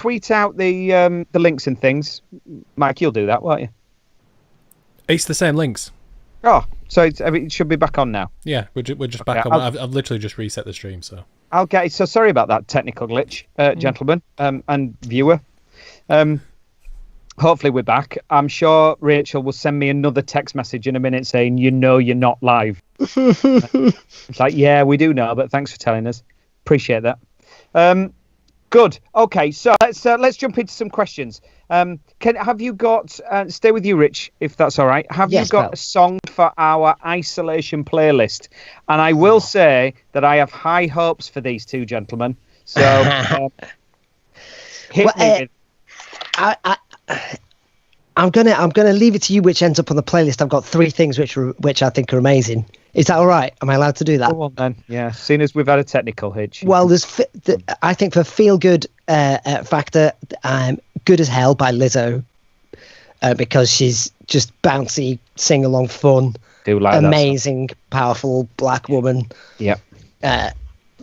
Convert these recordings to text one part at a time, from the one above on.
tweet out the links and things. Mike, you'll do that, won't you? It's the same links. Oh, so it should be back on now. Yeah, we're just back on. I've literally just reset the stream, so I'll get it. So sorry about that technical glitch, gentlemen and viewer. Hopefully we're back. I'm sure Rachel will send me another text message in a minute saying, you're not live. It's like, yeah, we do know, but thanks for telling us. Appreciate that. Good. Okay, so let's jump into some questions. Have you got? Stay with you, Rich, if that's all right. Have you got a song for our isolation playlist? And I will say that I have high hopes for these two gentlemen. So, hit me. I'm gonna leave it to you which ends up on the playlist. I've got 3 things which I think are amazing. Is that all right? Am I allowed to do that? Go on then. Yeah. Seeing as we've had a technical hitch. Well, I think for feel good factor, "Good as Hell" by Lizzo, because she's just bouncy, sing along, fun, amazing, powerful black woman. Yeah.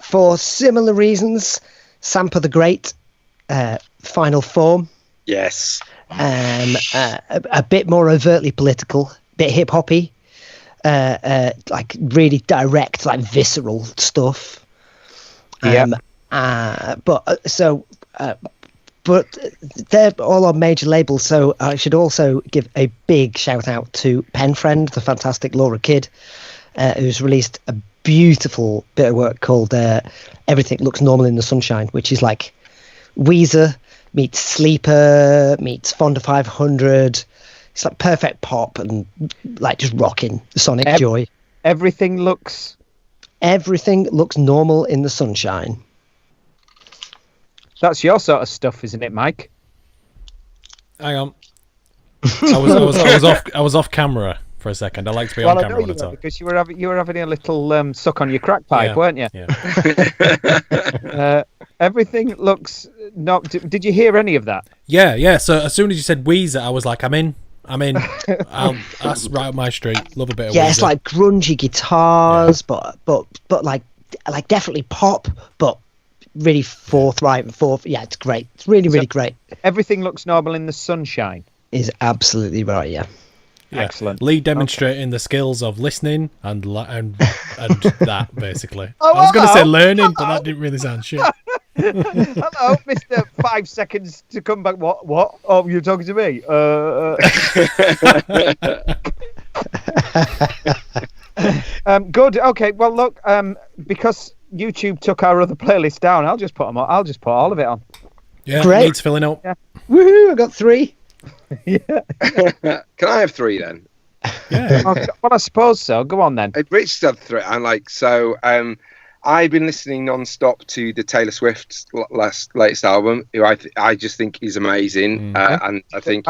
For similar reasons, Sampa the Great, "Final Form." Yes. A bit more overtly political, bit hip hoppy, like really direct, like visceral stuff. But they're all on major labels. So I should also give a big shout out to Pen Friend, the fantastic Laura Kidd, who's released a beautiful bit of work called "Everything Looks Normal in the Sunshine," which is like Weezer meets Sleeper meets Fonda 500. It's like perfect pop and like just rocking sonic joy. Everything looks normal in the sunshine. That's your sort of stuff, isn't it, Mike? Hang on. I was off camera for a second. I like to be on camera when I talk. Because you were having a little suck on your crack pipe, weren't you? Yeah. Everything looks not. Did you hear any of that? Yeah. So as soon as you said Weezer, I was like, I'm in. That's right up my street. Love a bit of Weezer. Yeah, it's like grungy guitars, but like definitely pop, but really forthright. Yeah, it's great. It's really great. Everything Looks Normal in the Sunshine is absolutely right. Yeah. Excellent. Lee demonstrating the skills of listening and that basically. I was going to say learning, but that didn't really sound shit. Hello, Mr. 5 seconds to come back. What? Oh, you're talking to me? Good. Okay. Well, look. Because YouTube took our other playlist down, I'll just put all of it on. Yeah. Great. Needs filling up. Yeah. Woohoo! I got 3. Yeah. Can I have 3 then? Yeah. Well, I suppose so. Go on then. Rich had 3. I've been listening non-stop to the Taylor Swift's latest album, who I just think is amazing, and I think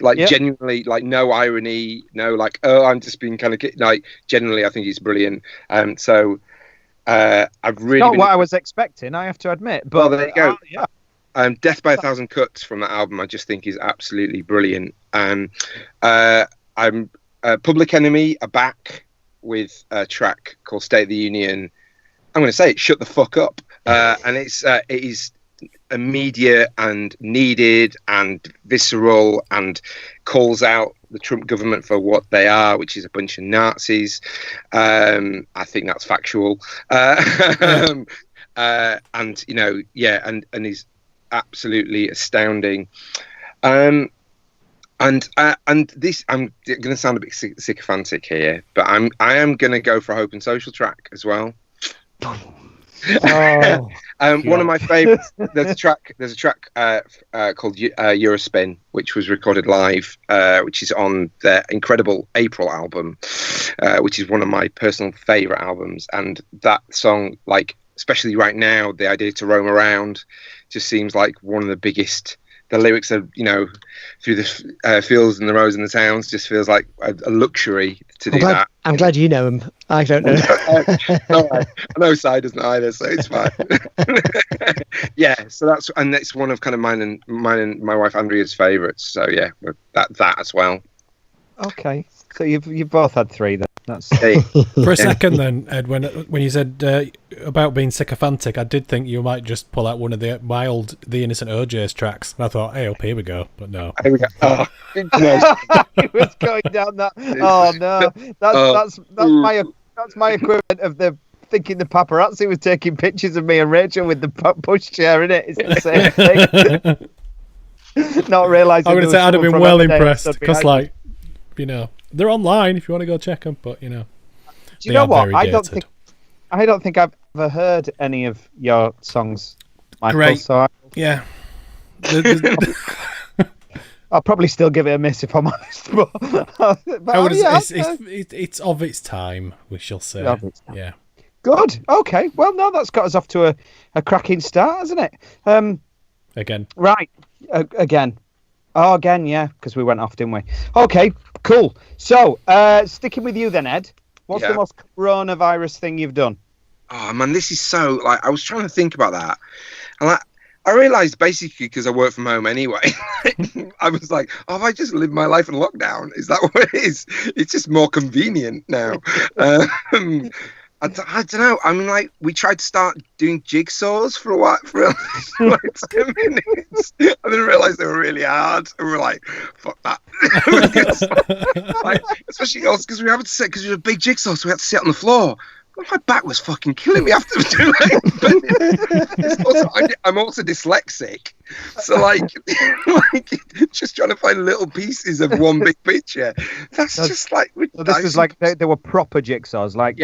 genuinely, like, no irony, no like, oh, I'm just being kind of like, genuinely I think it's brilliant. I've really not what I was expecting, I have to admit. But well, there you go. Yeah. Death by a Thousand Cuts from that album, I just think is absolutely brilliant. Public Enemy are back with a track called State of the Union. I'm going to say it, shut the fuck up. And it is immediate and needed and visceral and calls out the Trump government for what they are, which is a bunch of Nazis. I think that's factual. And is absolutely astounding. And this, I'm going to sound a bit sycophantic here, but I am going to go for a Hope and Social track as well. Oh, one of my favorites. There's a track called Eurospin, which was recorded live, which is on their incredible April album, which is one of my personal favorite albums. And that song, like, especially right now, the idea to roam around just seems like one of the biggest. The lyrics are, through the fields and the roads and the towns, just feels like a luxury to do that. I'm glad you know him. I don't know. I know Si doesn't either, so it's fine. Yeah, so that's one of kind of mine and my wife Andrea's favourites. So yeah, that as well. Okay, so you've both had 3 then. That's For a second then, Ed, when you said about being sycophantic, I did think you might just pull out one of the Innocent OJ's tracks. And I thought, hey, up, here we go. But no. Here we go. Oh, it was going down that. Oh no, that's my equivalent of thinking the paparazzi was taking pictures of me and Rachel with the pushchair in it. It's the same thing. Not realising. I'm going to say I'd have been well impressed because, like, you know, they're online if you want to go check them. But you know, do you know what? I don't think I've ever heard any of your songs, Michael. Great. So yeah. I'll probably still give it a miss if I'm honest. It's of its time, we shall say. Yeah. Good. Okay. Well, no, that's got us off to a cracking start, hasn't it? Again. Right. Again. Oh, again, yeah, because we went off, didn't we? Okay, cool. So, sticking with you then, Ed. What's the most coronavirus thing you've done? Oh, man, this is so... Like, I was trying to think about that. And, I realised basically because I work from home anyway, I was like, oh, have I just lived my life in lockdown? Is that what it is? It's just more convenient now. I don't know. I mean, like, we tried to start doing jigsaws for a while, for like 10 minutes. I didn't realise they were really hard. And we were like, fuck that. Like, especially also because we haven't sit, because it was a big jigsaw, so we had to sit on the floor. My back was fucking killing me after doing it. I'm also dyslexic, so like just trying to find little pieces of one big picture. That's just like. So this was like they were proper jigsaws, like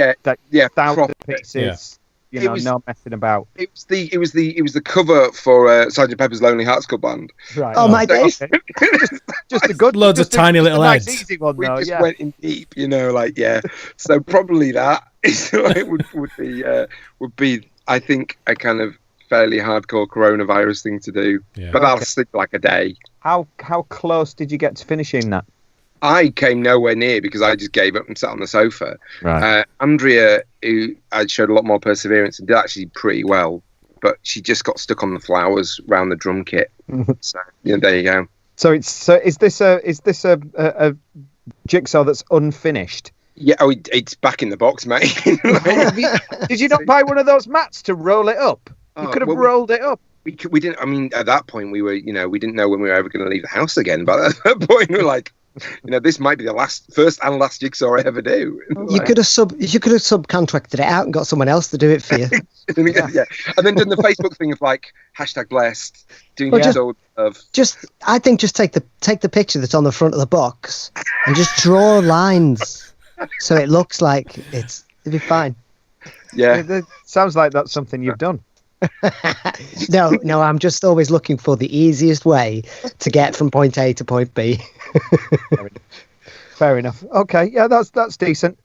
thousand pieces. You know, no messing about. It was the cover for Sergeant Pepper's Lonely Hearts Club Band. Right. Oh my days! Just a good, loads of tiny little nice, heads. Easy one, we though, just went in deep, you know, like So probably that is would be I think a kind of fairly hardcore coronavirus thing to do. Yeah. But that'll sleep like a day. How close did you get to finishing that? I came nowhere near because I just gave up and sat on the sofa. Right. Andrea, who I'd showed a lot more perseverance and did actually pretty well, but she just got stuck on the flowers around the drum kit. So there you go. So is this a jigsaw that's unfinished? Yeah, it's back in the box, mate. Did you not buy one of those mats to roll it up? You could have rolled it up. We didn't. I mean, at that point, we were, we didn't know when we were ever going to leave the house again. But at that point, we were like, this might be the first and last jigsaw I ever do. You could have subcontracted it out and got someone else to do it for you. Yeah, and then done the Facebook thing of like #blessed, doing jigsaw of. I think just take the picture that's on the front of the box and just draw lines so it looks like it'd be fine. Yeah, it sounds like that's something you've done. No, I'm just always looking for the easiest way to get from point A to point B. Fair enough. Okay, yeah, that's decent.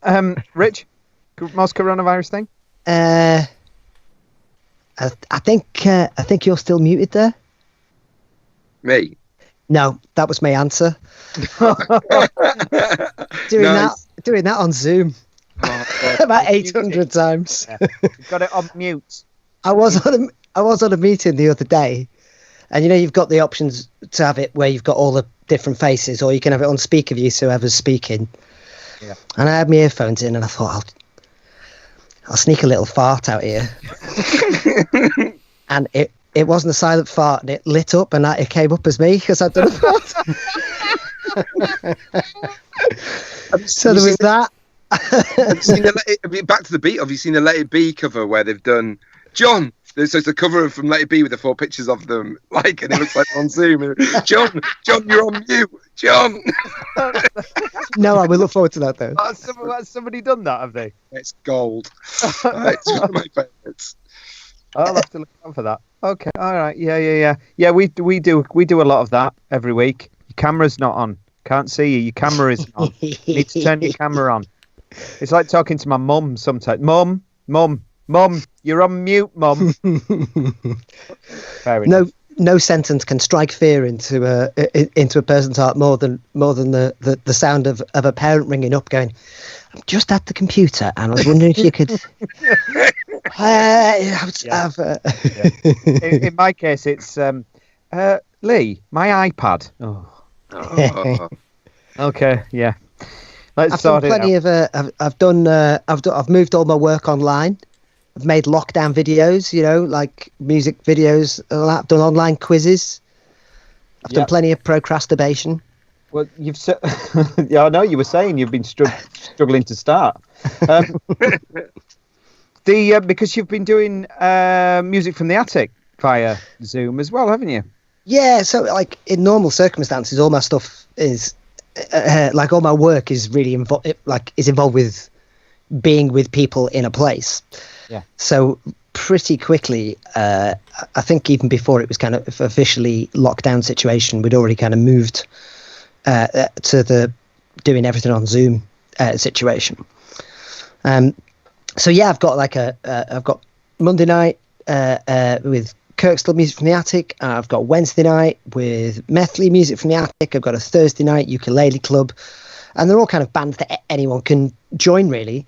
Rich, most coronavirus thing? I think you're still muted there. Me? No, that was my answer. Doing that on Zoom. Oh, about 800 times. Yeah. You've got it on mute. I was on a meeting the other day, and you've got the options to have it where you've got all the different faces, or you can have it on speaker view so whoever's speaking. Yeah. And I had my earphones in, and I thought I'll sneak a little fart out here, and it wasn't a silent fart, and it lit up, and it came up as me because I'd done a fart. So there was that. Back to the beat. Have you seen the Let It Be cover where they've done John? So it's a cover from Let It Be with the 4 pictures of them, and it looks like on Zoom. John, you're on mute. John. No, I will look forward to that though. Has somebody done that? Have they? It's gold. It's one of my favourites. I'll have to look out for that. Okay, all right, yeah. We do a lot of that every week. Your camera's not on. Can't see you. Your camera isn't on. You need to turn your camera on. It's like talking to my mum sometimes. Mum, you're on mute, Mum. Fair enough. No sentence can strike fear into a person's heart more than the sound of a parent ringing up going, I'm just at the computer and I was wondering if you could In my case it's Lee, my iPad. Oh. Okay, yeah. Let's I've done sort it plenty out. of. I've moved all my work online. I've made lockdown videos, like music videos. I've done online quizzes. I've done Yep. plenty of procrastination. Well, yeah, I know you were saying you've been struggling to start. Because you've been doing music from the attic via Zoom as well, haven't you? Yeah, so like in normal circumstances, all my stuff is like all my work is really involved with being with people in a place. Yeah. So pretty quickly, I think even before it was kind of officially lockdown situation, we'd already kind of moved to the doing everything on Zoom situation. So yeah, I've got I've got Monday night with Kirkstall Music from the Attic. I've got Wednesday night with Methley Music from the Attic. I've got a Thursday night ukulele club, and they're all kind of bands that anyone can join really.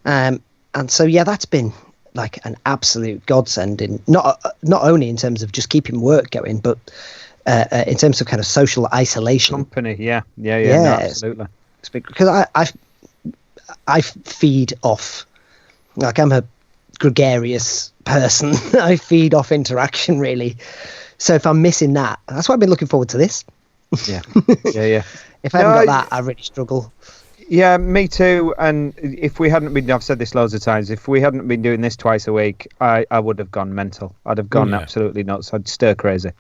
And so yeah, that's been like an absolute godsend in not only in terms of just keeping work going, but in terms of kind of social isolation. Company, yeah, no, absolutely. Because I feed off, like I'm a gregarious person. I feed off interaction really. So if I'm missing that, that's why I've been looking forward to this. Yeah. If I haven't got that, I really struggle. Yeah, me too. And if we hadn't been, I've said this loads of times, if we hadn't been doing this twice a week, I would have gone mental. I'd have gone absolutely nuts. I'd stir crazy.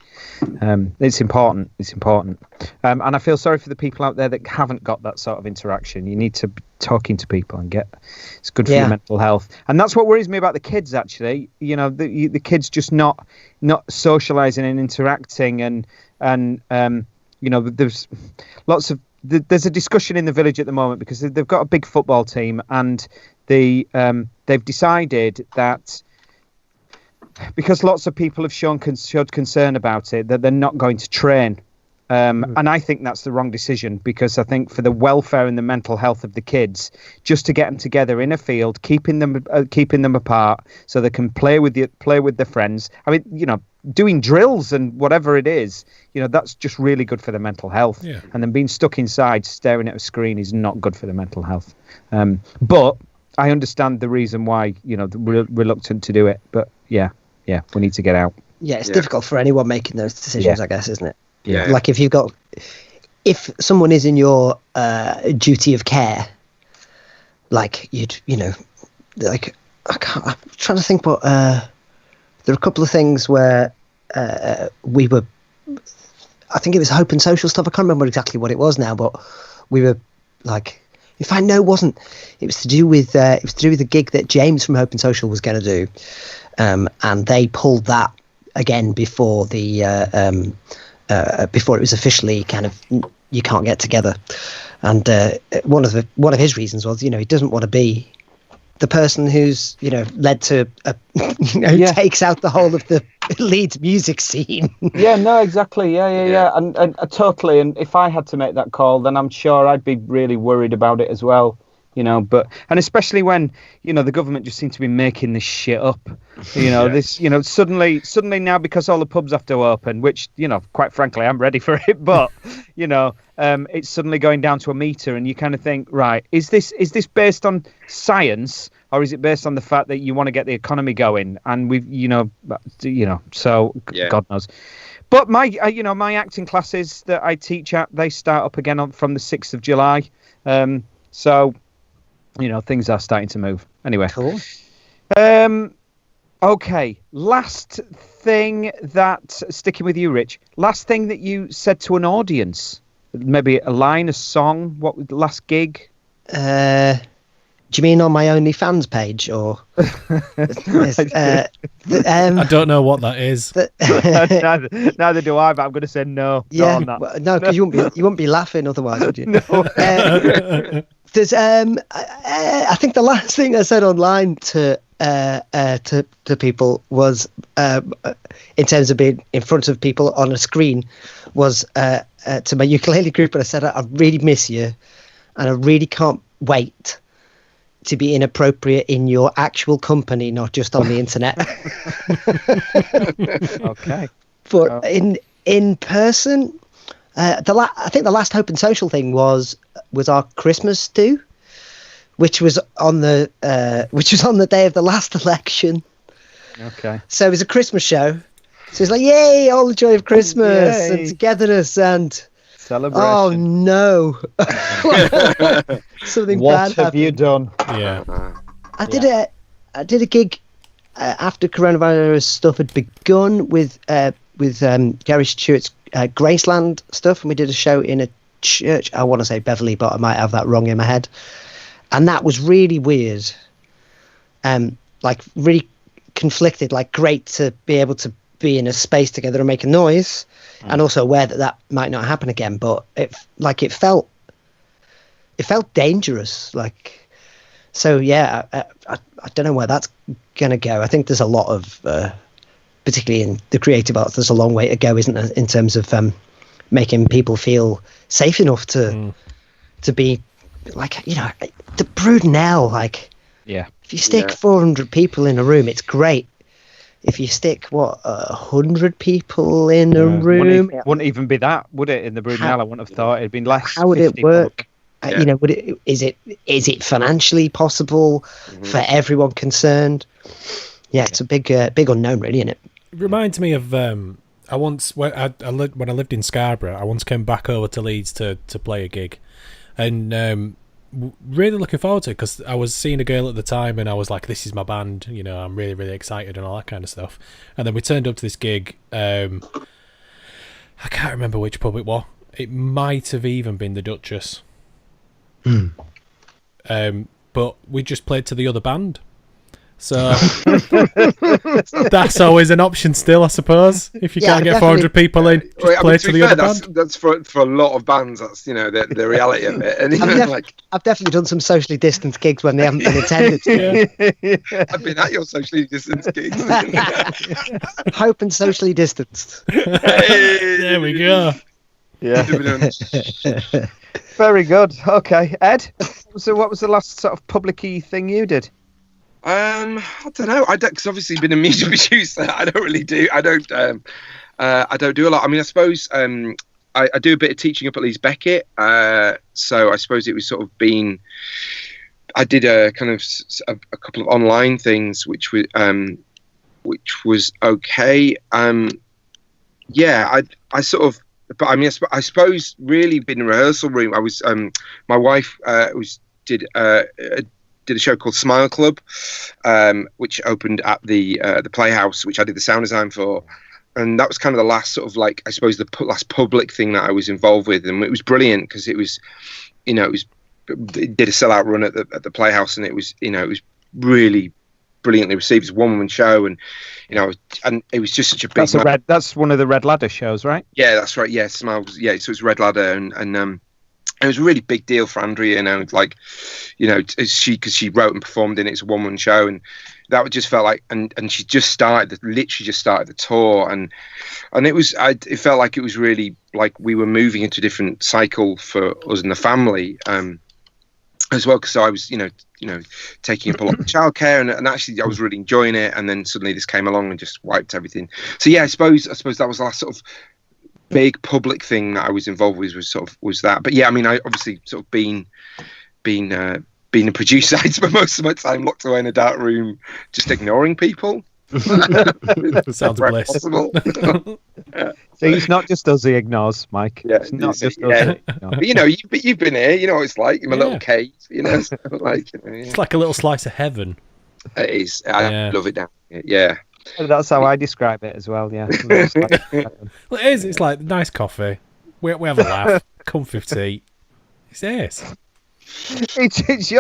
It's important. And I feel sorry for the people out there that haven't got that sort of interaction. You need to be talking to people and it's good for your mental health. And that's what worries me about the kids, actually. The kids just not socializing and interacting and there's lots of, there's a discussion in the village at the moment because they've got a big football team and they've decided that because lots of people have showed concern about it, that they're not going to train. And I think that's the wrong decision because I think for the welfare and the mental health of the kids, just to get them together in a field, keeping them apart so they can play with their friends. I mean, doing drills and whatever it is, that's just really good for the mental health. Yeah. And then being stuck inside staring at a screen is not good for the mental health. But I understand the reason why, they're reluctant to do it. But yeah, we need to get out. Yeah, it's difficult for anyone making those decisions, I guess, isn't it? Yeah. Like if someone is in your duty of care, like I'm trying to think what, there are a couple of things where we were, I think it was Hope and Social stuff. I can't remember exactly what it was now, but we were like, in fact, no, it wasn't. It was to do with the gig that James from Hope and Social was going to do, and they pulled that again before before it was officially kind of you can't get together. And one of his reasons was, he doesn't want to be the person who's led to takes out the whole of the Leeds music scene. Yeah, no, exactly. Yeah. And totally. And if I had to make that call, then I'm sure I'd be really worried about it as well. But especially when the government just seems to be making this shit up. This suddenly now because all the pubs have to open, which quite frankly I'm ready for it, but it's suddenly going down to a meter, and you kind of think, right, is this based on science or is it based on the fact that you want to get the economy going? And we've so God knows. But my my acting classes that I teach at, they start up again from the 6th of July. So things are starting to move. Anyway. Cool. Okay. Last thing sticking with you, Rich. Last thing that you said to an audience. Maybe a line, a song. What was the last gig? Do you mean on my OnlyFans page or? I don't know what that is. Neither do I, but I'm going to say no. Yeah, no, because you wouldn't be laughing otherwise, would you? No. There's I think the last thing I said online to people was in terms of being in front of people on a screen was to my ukulele group, and I said I really miss you, and I really can't wait to be inappropriate in your actual company, not just on the internet. Okay. But in person, I think the last Hope and Social thing was our Christmas do, which was on the day of the last election. Okay. So it was a Christmas show. So it's like, yay, all the joy of Christmas and togetherness and celebration. Oh no! Something what bad have you done? Yeah. I did a gig after coronavirus stuff had begun with Gary Stewart's Graceland stuff, and we did a show in a church. I want to say Beverley, but I might have that wrong in my head. And that was really weird. Like really conflicted. Like great to be able to be in a space together and make a noise, and also aware that might not happen again. But it felt dangerous. Like, so yeah, I don't know where that's gonna go. I think there's a lot of, particularly in the creative arts, there's a long way to go, isn't there, in terms of making people feel safe enough to be like, you know, the Brudenell. Like, yeah, if you stick 400 people in a room, it's great. If you stick 100 people in a room, wouldn't even be that, would it? In the Brudenell, I wouldn't have thought it'd been less. How would it work? You know, is it financially possible for everyone concerned? Yeah, it's a big unknown, really, isn't it? It reminds me of when I lived in Scarborough. I once came back over to Leeds to play a gig, and really looking forward to it because I was seeing a girl at the time, and I was like, "This is my band," you know. I'm really, really excited and all that kind of stuff. And then we turned up to this gig. I can't remember which pub it was. It might have even been the Duchess. But we just played to the other band. So that's always an option still, I suppose. If you can't get 400 people in, just play to the other band. That's for a lot of bands. That's, you know, the reality of it. And I've definitely done some socially distanced gigs when they haven't been attended. I've been at your socially distanced gigs. Hope and socially distanced. Hey! There we go. Yeah. Very good. Okay, Ed. So, what was the last sort of public-y thing you did? I don't know. Because obviously been a music producer. I don't do a lot. I mean, I suppose I do a bit of teaching up at Leeds Beckett. So I suppose it was sort of I did a kind of a couple of online things, which was okay. Yeah, I sort of. But I mean, I suppose really been in a rehearsal room. I was my wife did a show called Smile Club, which opened at the Playhouse, which I did the sound design for, and that was kind of the last sort of, like, I suppose the last public thing that I was involved with, and it was brilliant because it was, you know, it did a sellout run at the Playhouse, and it was, you know, it was really brilliantly received. It was a one-woman show, and, you know, and it was just such a big. That's one of the Red Ladder shows, right? Yeah, that's right. Yeah, Smiles. Yeah, so it's Red Ladder, and it was a really big deal for Andrea, you know, like, you know, because she wrote and performed in it. It's a one-woman show, and that just felt like, and she literally just started the tour, and it felt like it was really like we were moving into a different cycle for us and the family, as well. Because I was, you know, taking up a lot of childcare, and actually I was really enjoying it, and then suddenly this came along and just wiped everything. So yeah, I suppose that was the last sort of big public thing that I was involved with was that. But yeah, I mean, I obviously sort of being a producer, I spent most of my time locked away in a dark room, just ignoring people. Sounds bliss. So it's not just us he ignores, Mike. Yeah, it's not just us. But, you know, you've been here. You know what it's like. I'm a little cave. You know, so like, you know, it's like a little slice of heaven. It is. I love it down here. Yeah. That's how I describe it as well. Yeah. Well, it is. It's like nice coffee. We have a laugh. Comfy tea. It's this. It's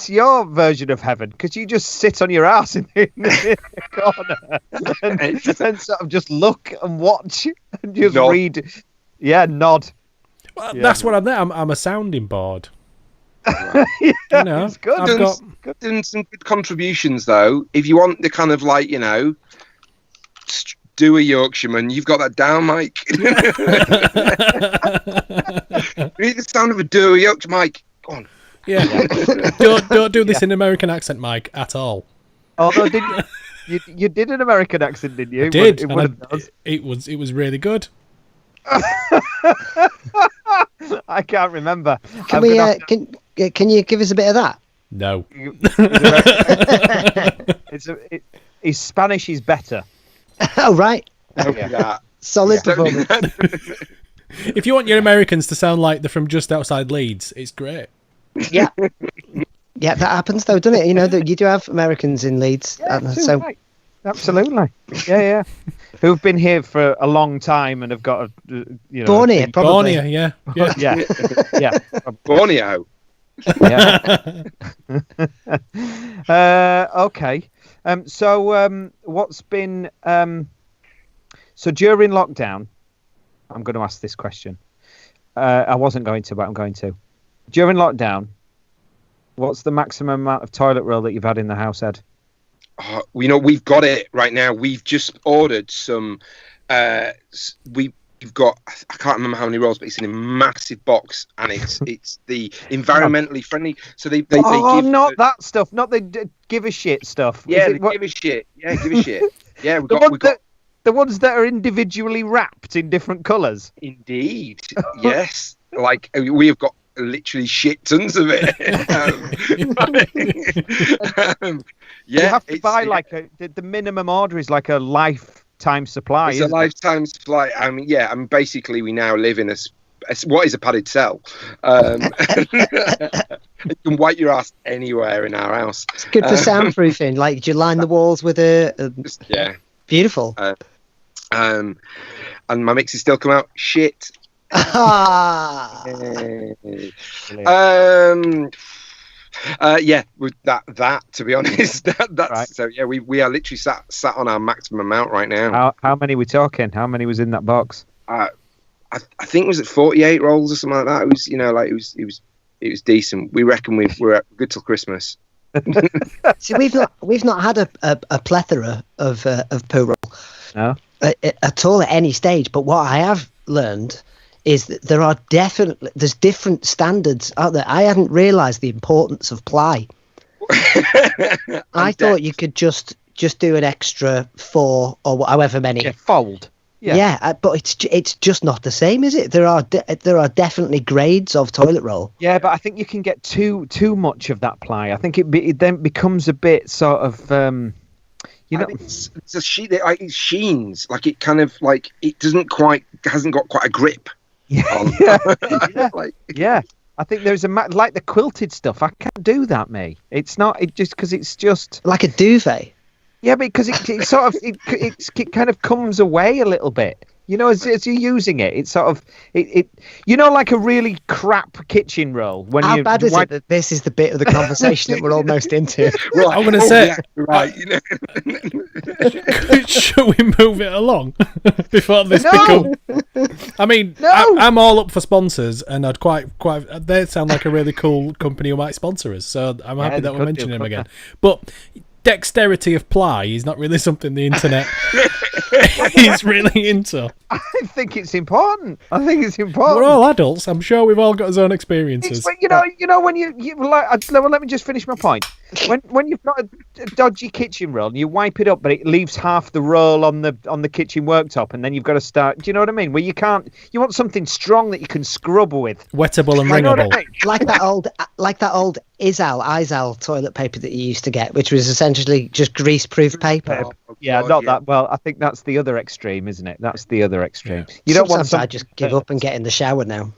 your version of heaven because you just sit on your ass in the corner and sort of just look and watch and just read. Yeah, nod. Well, that's what I'm there. I'm a sounding board. Yeah, you know, it's good. Doing some good contributions though. If you want the kind of, like, you know, do a Yorkshireman, you've got that down, Mike. You need the sound of a do a Yorkshire, Mike. Go on. Yeah. Don't do this in American accent, Mike, at all. Although you did an American accent, didn't you? I did. It was really good. I can't remember. Can you give us a bit of that? No. His Spanish is better. Oh, right. Yeah. Solid performance. If you want your Americans to sound like they're from just outside Leeds, it's great. Yeah. Yeah, that happens though, doesn't it? You know that you do have Americans in Leeds. Right. Absolutely. Yeah. Who've been here for a long time and have got born here, probably. Born here, yeah. Borneo. Yeah. Okay. So what's been so during lockdown? I'm going to ask this question. I wasn't going to, but I'm going to. During lockdown, what's the maximum amount of toilet roll that you've had in the house, Ed? We've got it right now. We've just ordered some. We've got. I can't remember how many rolls, but it's in a massive box, and it's the environmentally friendly. So they give not that stuff, not the give a shit stuff. Yeah, give a shit. Yeah, give a shit. Yeah, we got the ones that are individually wrapped in different colours. Indeed, yes. Like we've got literally shit tons of it. You have to buy the minimum order is like a lifetime supply. It's a lifetime supply. Basically we now live in what is a padded cell. You can wipe your ass anywhere in our house. It's good for soundproofing. Like, do you line the walls with yeah, beautiful. And my mixes still come out shit. With that to be honest, that's right. So yeah, we are literally sat on our maximum amount right now. How many we talking? How many was in that box? I think it was at 48 rolls or something like that. It was it was decent. We reckon we're good till Christmas. See, we've not had a plethora of poo roll at all at any stage. But what I have learned is that there's different standards out there. I hadn't realised the importance of ply. I thought you could just do an extra 4 or however many. Yeah, fold. Yeah, but it's just not the same, is it? There are definitely grades of toilet roll. Yeah, but I think you can get too much of that ply. I think it then becomes a bit sort of it's a sheet. It sheens like it kind of like it hasn't got quite a grip. Yeah. Yeah. I think there's like the quilted stuff. I can't do that, mate. It's not. It just because it's just like a duvet. Yeah, because it sort of it kind of comes away a little bit. You know, as you're using it, it's sort of it like a really crap kitchen roll. How bad is it that this is the bit of the conversation that we're almost into? Right, I'm going to say, yeah, right. Should we move it along before this becomes? I mean, no. I'm all up for sponsors, and I'd quite. They sound like a really cool company who might sponsor us. So I'm happy that we're mentioning them again. But dexterity of ply is not really something the internet is really into. I think it's important. We're all adults. I'm sure we've all got our own experiences. You know when you like. Let me just finish my point. When you've got a dodgy kitchen roll and you wipe it up, but it leaves half the roll on the kitchen worktop, and then you've got to start. Do you know what I mean? Where you want something strong that you can scrub with, wettable and wringable, like that old Izal toilet paper that you used to get, which was essentially just grease-proof paper. That. Well, I think that's the other extreme, isn't it? That's the other extreme. You don't want. I just give up and get in the shower now.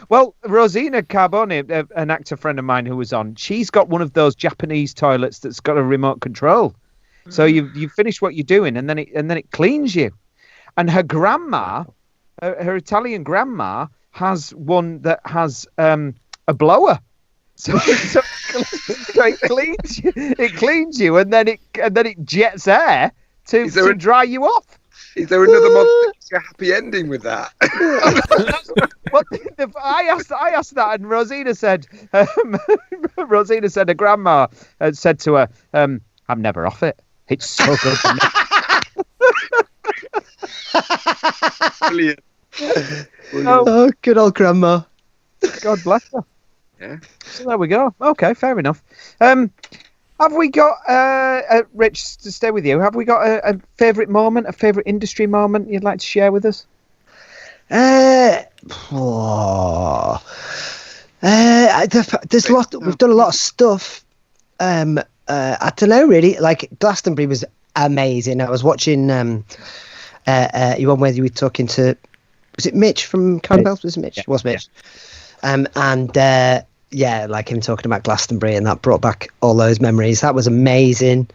well, Rosina Carbone, an actor friend of mine who was on, she's got one of those Japanese toilets that's got a remote control. So you finish what you're doing, and then it cleans you. And her grandma, her Italian grandma, has one that has a blower. So it cleans you. It cleans you, and then it jets air to dry you off. Is there another mod that gives you a happy ending with that? Well, I asked that, and Rosina said her grandma said to her, "I'm never off it. It's so good." Brilliant. Oh, good old grandma. God bless her. Yeah. So there we go. Okay, fair enough. Have we got, Rich, to stay with you, have we got a favourite moment, a favourite industry moment you'd like to share with us? There's a lot. We've done a lot of stuff. I don't know, really. Like Glastonbury was amazing. I was watching. You one where you were talking to. Was it Mitch from Carnivals? Was it Mitch? It was Mitch. Yeah. Yeah, like him talking about Glastonbury, and that brought back all those memories. That was amazing.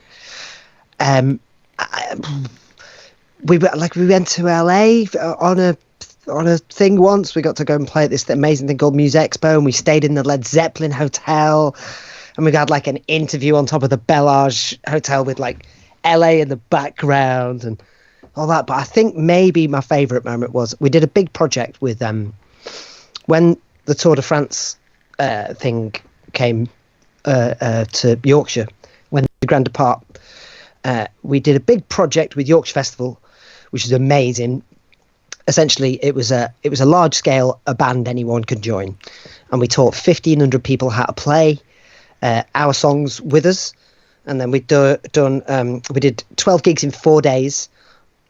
We went to LA on a thing once. We got to go and play at this amazing thing called Muse Expo, and we stayed in the Led Zeppelin hotel, and we had like an interview on top of the Bellage hotel with like LA in the background and all that. But I think maybe my favourite moment was we did a big project with when the Tour de France thing came to Yorkshire, when the Grand Depart, we did a big project with Yorkshire Festival, which is amazing. Essentially, it was a large scale, a band anyone could join, and we taught 1,500 people how to play our songs with us, and then we did 12 gigs in 4 days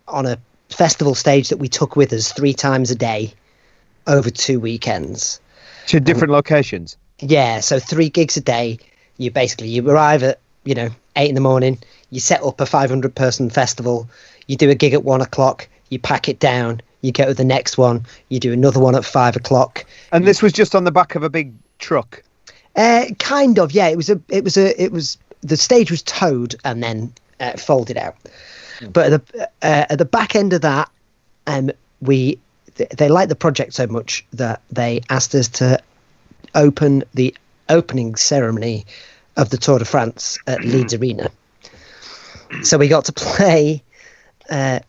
on a festival stage that we took with us 3 times a day over 2 weekends. To different locations? Yeah, so 3 gigs a day. You arrive at 8 in the morning, you set up a 500 person festival, you do a gig at 1 o'clock, you pack it down, you go to the next one, you do another one at 5 o'clock. And this was just on the back of a big truck? Kind of, yeah. It was the stage was towed and then folded out. But at the back end of that, they liked the project so much that they asked us to open the opening ceremony of the Tour de France at Leeds Arena. So we got to play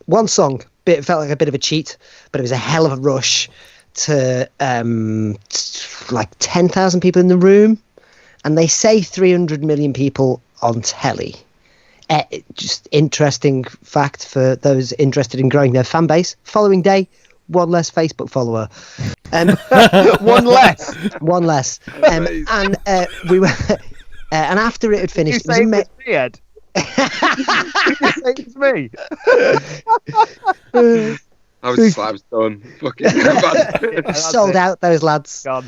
one song. It felt like a bit of a cheat, but it was a hell of a rush to like 10,000 people in the room, and they say 300 million people on telly. Just interesting fact for those interested in growing their fan base. Following day, 1 less Facebook follower. One less. One less. And we were, and after it had finished, it was Ed. It's me. I was done. Fucking sold out, those lads. Gone.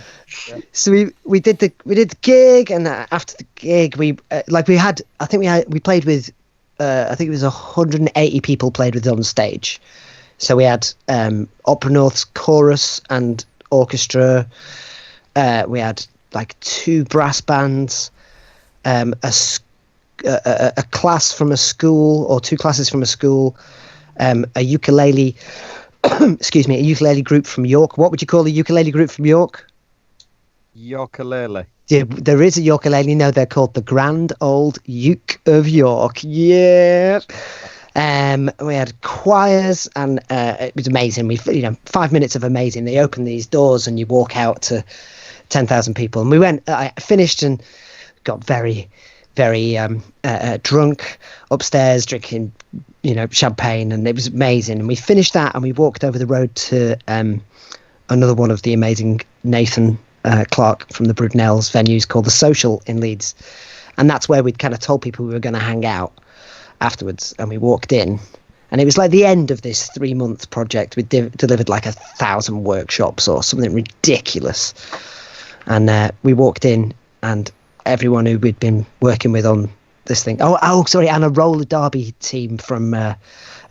Yeah. So we did the gig, and after the gig we played with I think it was 180 people played with on stage. So we had Opera North's chorus and orchestra. We had like 2 brass bands, a class from a school, or 2 classes from a school, a ukulele excuse me, a ukulele group from York. What would you call a ukulele group from York? Ukulele. Yeah, there is a ukulele. No, they're called the Grand Old Uke of York. Yeah. We had choirs, and it was amazing. 5 minutes of amazing. They open these doors and you walk out to 10,000 people. And we went, I finished and got very, very drunk upstairs, drinking, champagne, and it was amazing. And we finished that and we walked over the road to another one of the amazing Nathan Clark from the Brudnell's venues called The Social in Leeds. And that's where we'd kind of told people we were going to hang out afterwards, and we walked in, and it was like the end of this 3-month project. We delivered like 1,000 workshops or something ridiculous, and we walked in, and everyone who we'd been working with on this thing, and a roller derby team from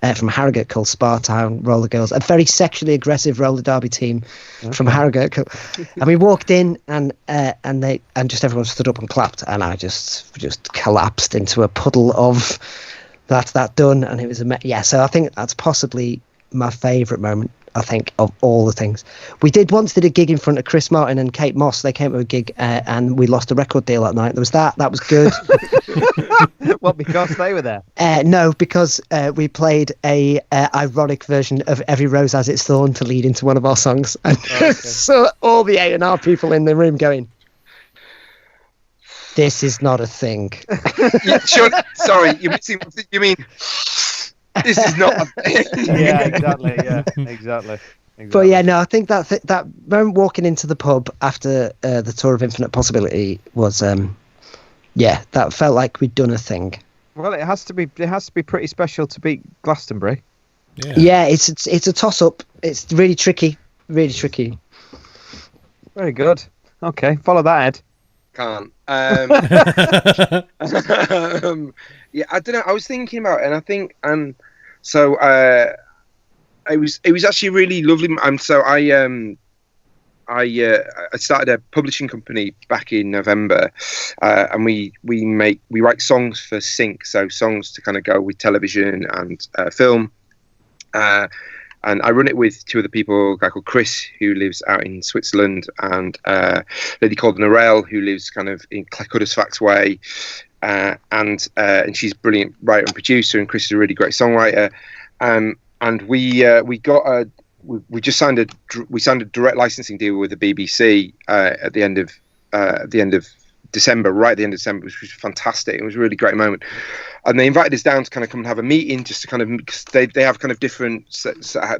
Harrogate called Spartown Roller Girls, a very sexually aggressive roller derby team from Harrogate. And we walked in, and just everyone stood up and clapped, and I just collapsed into a puddle of that's that done. And it was so I think that's possibly my favourite moment, I think, of all the things. We did a gig in front of Chris Martin and Kate Moss. They came to a gig and we lost a record deal that night. There was that was good. What, because they were there? No, because we played a ironic version of Every Rose Has Its Thorn to lead into one of our songs, and so all the A&R people in the room going, this is not a thing. Sure, sorry, you mean this is not a thing. Yeah, exactly. Yeah, exactly. But yeah, no, I think that moment walking into the pub after the Tour of Infinite Possibility was Yeah, that felt like we'd done a thing. Well, it has to be pretty special to beat Glastonbury. Yeah, it's a toss up. It's really tricky. Really tricky. Very good. Okay, follow that, Ed. Can't. Yeah, I don't know. I was thinking about it, and I think so it was actually really lovely. So I started a publishing company back in November, and we write songs for sync, so songs to kind of go with television and film. And I run it with two other people, a guy called Chris, who lives out in Switzerland, and a lady called Narelle, who lives kind of in Huddersfield Way. And she's a brilliant writer and producer, and Chris is a really great songwriter. And we just signed a direct licensing deal with the BBC at the end of December, right at the end of December, which was fantastic. It was a really great moment. And they invited us down to kind of come and have a meeting, just to kind of, because they have kind of different,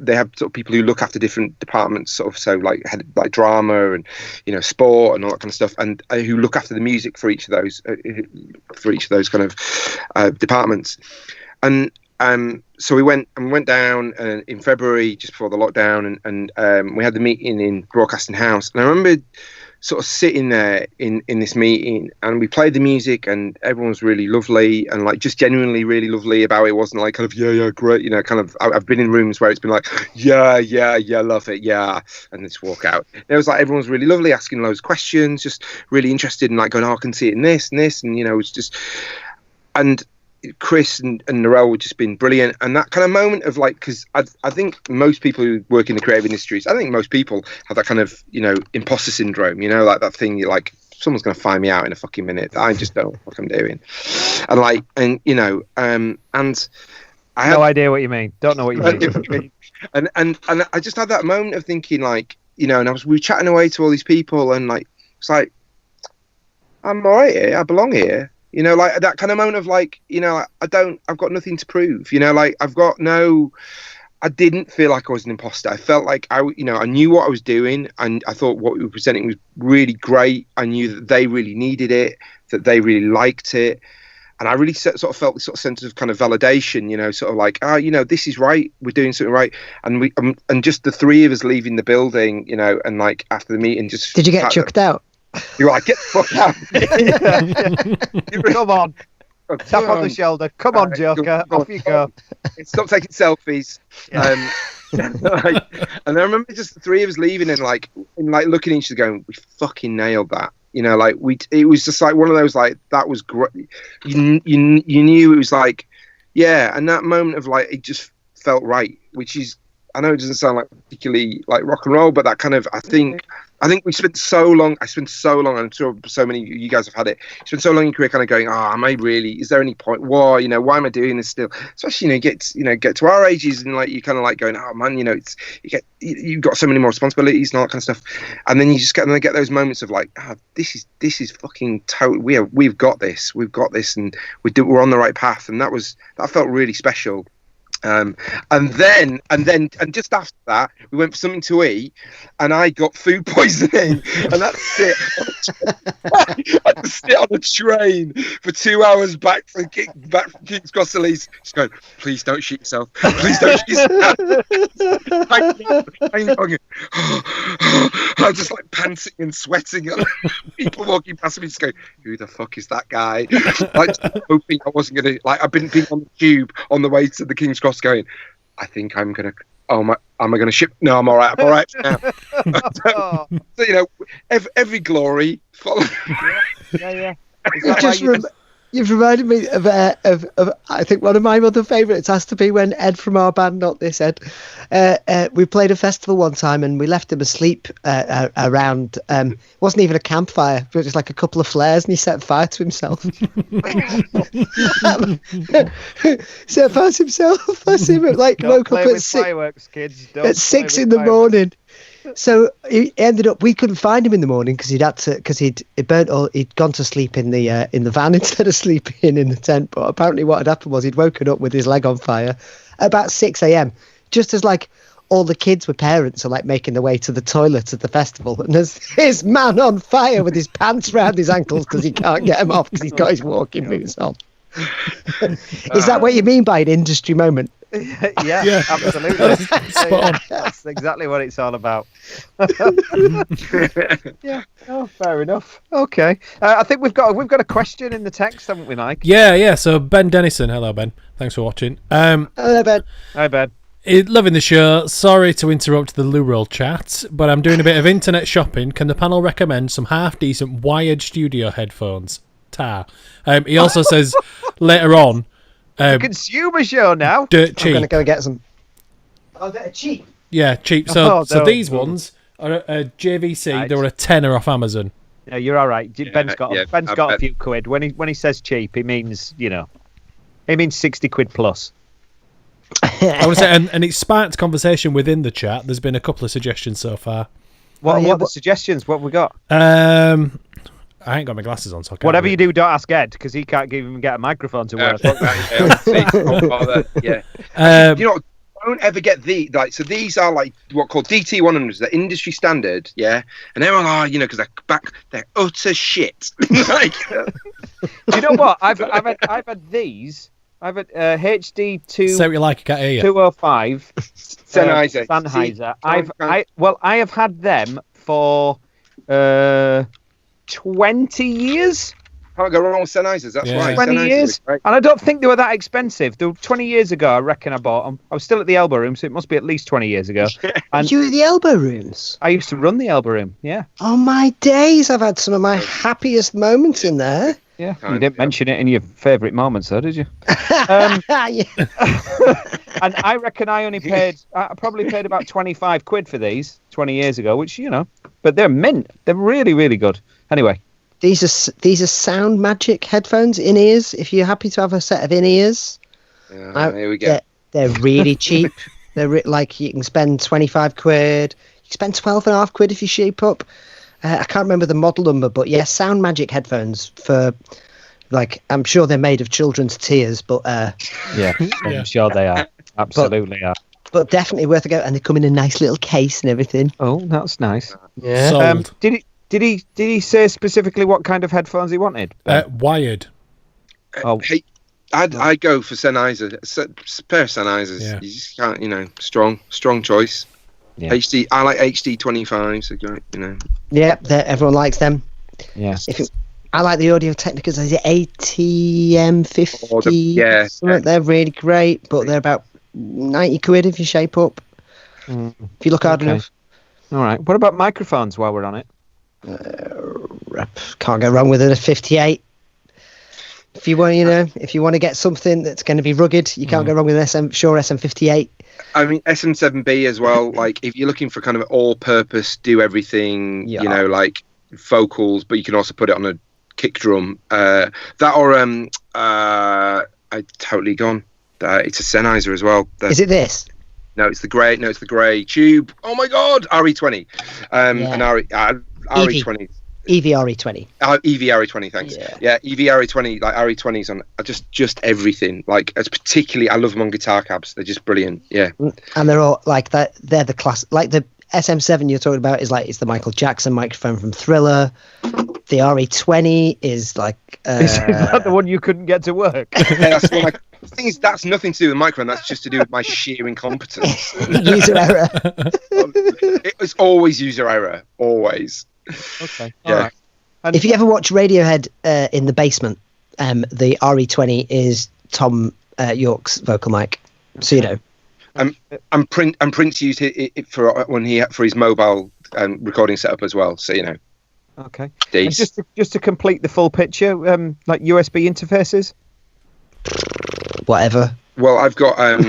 they have sort of people who look after different departments, sort of, so like drama and, you know, sport and all that kind of stuff, and who look after the music for each of those kind of departments. And so we went down in February, just before the lockdown, and we had the meeting in Broadcasting House. And I remember sort of sitting there in this meeting, and we played the music, and everyone was really lovely, and like just genuinely really lovely about it. It wasn't like kind of yeah great, you know, kind of. I've been in rooms where it's been like yeah love it, yeah, and then just walk out. It was like everyone was really lovely, asking loads of questions, just really interested in like going, oh, I can see it in this and this, and you know, it was just. And Chris and Narelle would just been brilliant, and that kind of moment of like, because I think most people who work in the creative industries, I think most people have that kind of, you know, imposter syndrome, you know, like that thing you're like, someone's going to find me out in a fucking minute. I just don't know what I'm doing, and like, and you know, and I no idea what you mean. Don't know what you mean. and I just had that moment of thinking like, you know, and we were chatting away to all these people, and like it's like, I'm all right here, I belong here. You know, like that kind of moment of like, you know, I've got nothing to prove, you know, like I didn't feel like I was an imposter. I felt like I knew what I was doing, and I thought what we were presenting was really great. I knew that they really needed it, that they really liked it. And I really sort of felt this sort of sense of kind of validation, you know, sort of like, oh, you know, this is right. We're doing something right. And and just the three of us leaving the building, you know, and like after the meeting, just. Did you get chucked out? You're like, get the fuck out. Come on. Tap on the shoulder. Come on, Joker. Off you go. Stop taking selfies. Yeah. And I remember just the three of us leaving and like looking at each other going, we fucking nailed that. You know, like it was just like one of those, like, that was great. You knew it was like, yeah. And that moment of like, it just felt right, which is, I know it doesn't sound like particularly like rock and roll, but that kind of, I think we spent so long. I'm sure so many of you guys have had it. Spent so long in your career kind of going, am I really, is there any point? Why, you know, why am I doing this still? Especially, you know, get to our ages and like, you kind of like going, oh man, you know, you've got so many more responsibilities and all that kind of stuff. And then you just get those moments of like, this is fucking total. We've got this, and we're on the right path. And that felt really special. And just after that, we went for something to eat, and I got food poisoning, and that's it. I had to sit on a train for 2 hours back from King's Cross to Leeds, just going, please don't shoot yourself. Please don't shoot yourself. I was just like panting and sweating. People walking past me just going, who the fuck is that guy? Like, hoping I wasn't going to, like, I've been on the tube on the way to the King's Cross going, I think I'm going to, am I going to ship? No, I'm all right now. So, you know, every glory follows. Yeah. You've reminded me of I think one of my other favourites has to be when Ed from our band, not this Ed, we played a festival one time and we left him asleep around, it wasn't even a campfire, it was just like a couple of flares, and he set fire to himself. Set fire to himself. I see him, like, woke up at 6 at 6 in the morning. So he ended up, we couldn't find him in the morning because he'd gone to sleep in the van instead of sleeping in the tent. But apparently what had happened was he'd woken up with his leg on fire at about 6 a.m. just as like all the kids with parents are like making their way to the toilet at the festival, and there's this man on fire with his pants round his ankles because he can't get them off because he's got his walking boots on. Is that what you mean by an industry moment? Yeah, absolutely. Spot on. That's exactly what it's all about. Yeah, oh, fair enough. Okay, I think we've got a question in the text, haven't we, Mike? Yeah. So Ben Dennison, hello Ben, thanks for watching. Hello, Ben. Hi, Ben. Loving the show. Sorry to interrupt the Lou Roll chat, but I'm doing a bit of internet shopping. Can the panel recommend some half decent wired studio headphones? He also says later on, Consumer show now. dirt I'm cheap. going to go get some. Oh, they're cheap. Yeah, cheap. So Oh, no. these ones are JVC. Right. They were a tenner off Amazon. No, you're all right. Ben's got I a bet. few quid. When he says cheap, he means he means 60 quid plus. I would say, and it sparked conversation within the chat. There's been a couple of suggestions so far. What yeah, are the suggestions? What have we got? I ain't got my glasses on, so I can't Whatever read. you do, don't ask Ed because he can't even get a microphone to work. Yeah. You know, don't ever get so these are like what called DT100s, the industry standard, yeah. And everyone are, because they're utter shit. Like, Do you know what? I've had these. I've had HD Say what you like, I can't hear you. 205 Sennheiser. Sennheiser. I have had them for 20 years. can't go wrong with Sennheisers. That's Yeah. right. 20 Sennheisers years. are great. And I don't think they were that expensive. They were 20 years ago, I reckon I bought them. I was still at the Elbow Room, so it must be at least 20 years ago. And You were at the elbow rooms? I used to run the Elbow Room, yeah. Oh, my days. I've had some of my happiest moments in there. Yeah, Kind you didn't of, mention it in your favourite moments, though, did you? Yeah. And I reckon I probably paid about 25 quid for these 20 years ago, which, but they're mint. They're really, really good. Anyway. These are Sound Magic headphones, in-ears. If you're happy to have a set of in-ears. Here we go. They're really cheap. They're like you can spend 25 quid. You can spend 12.5 quid if you shape up. I can't remember the model number, but yeah, Sound Magic headphones for, like, I'm sure they're made of children's tears, but Yeah, I'm sure they are. Absolutely are. but definitely worth a go. And they come in a nice little case and everything. Oh, that's nice. Yeah. Sold. Did he say specifically what kind of headphones he wanted? Wired. Oh. Hey, I'd go for Sennheiser. Pair of Sennheisers. Yeah. You just can't, strong choice. Yeah. HD. I like HD 25s. So great, Yeah, everyone likes them. Yeah. I like the Audio Technicas. Is it ATM 50? yeah. They're really great, but they're about 90 quid if you shape up. If you look hard Okay. enough. All right. What about microphones while we're on it? Can't go wrong with it. A 58. If you want, if you want to get something that's going to be rugged, you can't go wrong with an Shure SM58. I mean, SM7B as well. Like, if you're looking for kind of an all-purpose, do everything, Yeah. like vocals, but you can also put it on a kick drum. I totally gone. It's a Sennheiser as well. Is it this? No, it's the grey. No, it's the grey tube. Oh my God, RE20. And RE20. EVRE20. EVRE20, thanks. Yeah, EVRE20, like RE20s on just everything. Like, it's particularly, I love them on guitar cabs. They're just brilliant. Yeah. And they're all like that. They're the class. Like the SM7 you're talking about is like it's the Michael Jackson microphone from Thriller. The RE20 is like. Is that the one you couldn't get to work? Yeah, that's one the thing is, that's nothing to do with the microphone. That's just to do with my sheer incompetence. User error. It's always user error. Always. Okay. Yeah. All right. And If you ever watch Radiohead in the basement, the RE20 is Tom York's vocal mic. So you know. And Prince used it for his mobile recording setup as well. So Okay. And Decent. just to complete the full picture, like USB interfaces. Whatever. Well, I've got I've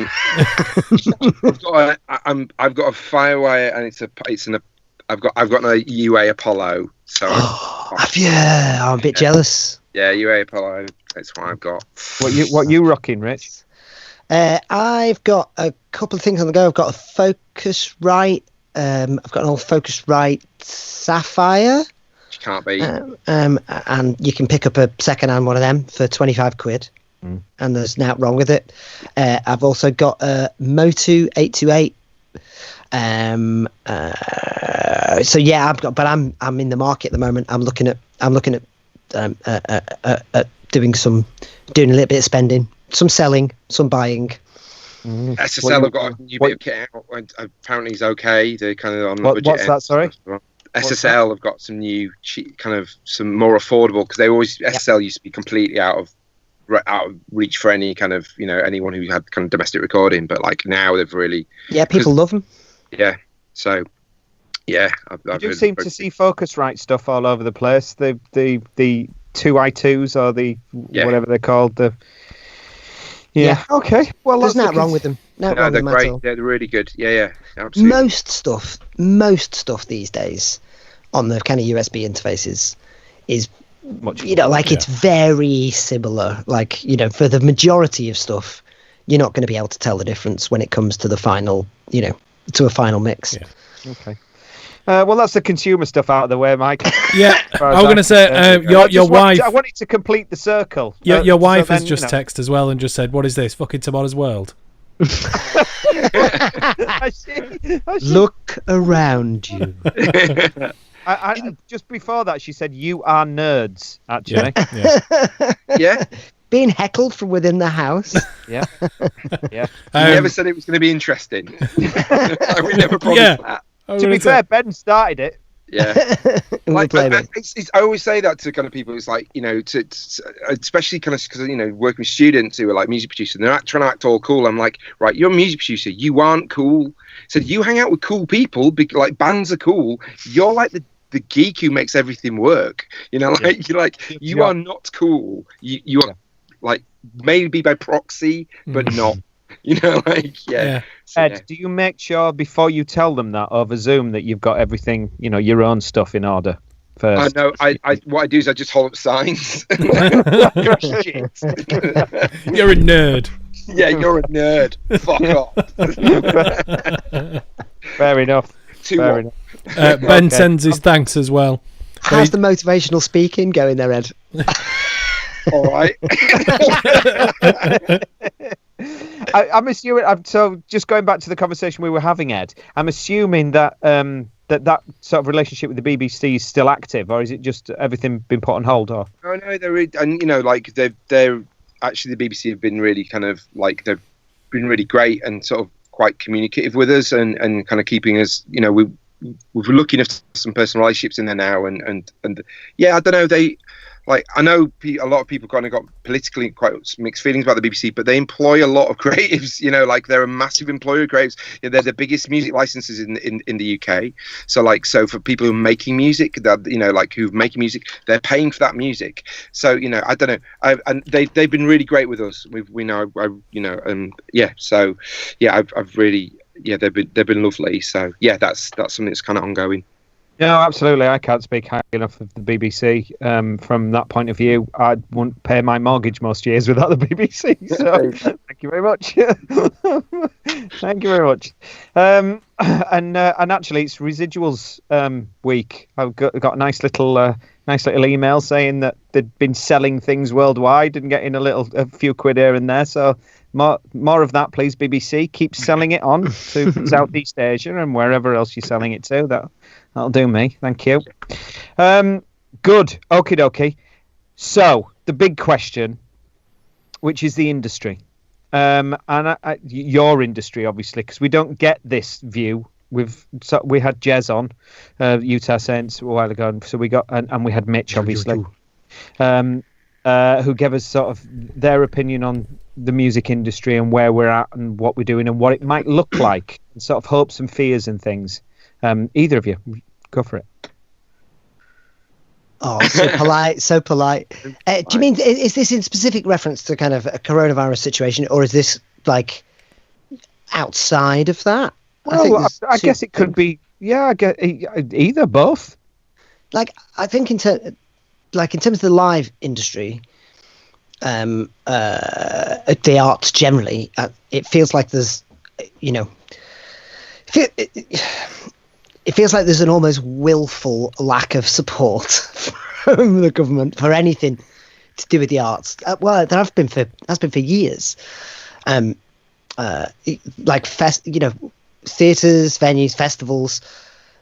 got a Firewire, and I've got an UA Apollo. So I'm a bit jealous. yeah, UA Apollo. That's what I've got. What you rocking, Rich? I've got a couple of things on the go. I've got a Focusrite. I've got an old Focusrite Sapphire. Which can't be. And you can pick up a second-hand one of them for 25 quid. And there's nothing wrong with it. I've also got a Motu 828 So yeah, I'm in the market at the moment. I'm looking at doing a little bit of spending, some selling, some buying. SSL have got a new bit of kit out. Apparently, it's okay. They're kind of on the budget. What's that? Sorry. SSL have got some new, some more affordable, because SSL used to be completely out of reach for any kind of anyone who had kind of domestic recording, but like now they've really people love them. Yeah, so yeah, I do seem to see Focusrite stuff all over the place. The 2i2s or the whatever they're called. Okay. Well, there's nothing wrong with them. No, they're great. They're really good. Yeah, absolutely. Most stuff these days on the kind of USB interfaces is much, it's very similar. Like, for the majority of stuff, you're not going to be able to tell the difference when it comes to the final, to a final mix. Yeah. Okay. Well, that's the consumer stuff out of the way, Mike. Yeah, I was going to say, your wife... I wanted to complete the circle. Your wife has just texted as well and just said, what is this, fucking Tomorrow's World? I see. Look around you. I just before that, she said, you are nerds, actually. Yeah. Being heckled from within the house. Yeah. You never said it was going to be interesting. We never promised that. To be fair, Ben started it. Yeah, I always say that to kind of people. It's like especially kind of because working with students who are like music producers, and they're trying to act all cool. I'm like, right, you're a music producer, you aren't cool. So you hang out with cool people, like bands are cool. You're like the geek who makes everything work. You are not cool. You are like maybe by proxy, but not. Ed, do you make sure before you tell them that over Zoom that you've got everything, your own stuff in order first? I know. What I do is I just hold up signs. You're a nerd. Yeah, you're a nerd. Fuck off. Fair enough. Fair enough. Ben sends his thanks as well. How's the motivational speaking going there, Ed? All right. I'm assuming. So, just going back to the conversation we were having, Ed, I'm assuming that that sort of relationship with the BBC is still active, or is it just everything been put on hold? Or no, they're actually the BBC have been really kind of like they've been really great and sort of quite communicative with us and kind of keeping us. We're looking at some personal relationships in there now, and yeah, I don't know. I know a lot of people kind of got politically quite mixed feelings about the BBC, but they employ a lot of creatives. They're a massive employer of creatives. They're the biggest music licenses in the UK. So for people who are making music, that who've making music, they're paying for that music. So I don't know. And they've been really great with us. I've really they've been lovely. So yeah, that's something that's kind of ongoing. No, absolutely. I can't speak highly enough of the BBC. From that point of view, I wouldn't pay my mortgage most years without the BBC. So, thank you very much. Thank you very much. And actually, it's residuals week. I've got a nice little email saying that they'd been selling things worldwide and getting a few quid here and there. So more of that, please, BBC. Keep selling it on to Southeast Asia and wherever else you're selling it to. That'll do me. Thank you. Good. Okie dokie. So, the big question, which is the industry. And your industry, obviously, because we don't get this view. We had Jez on, Utah Saints, a while ago. And so we got, and we had Mitch, obviously, who gave us sort of their opinion on the music industry and where we're at and what we're doing and what it might look like, and sort of hopes and fears and things. Either of you, go for it. Oh, so polite. Do you mean, is this in specific reference to kind of a coronavirus situation, or is this like outside of that? Well, I guess it could be. Yeah, I guess either, both. Like, I think in terms of the live industry, the arts generally, it feels like there's, it feels like there's an almost willful lack of support from the government for anything to do with the arts. Well, there has been for years. theatres, venues, festivals,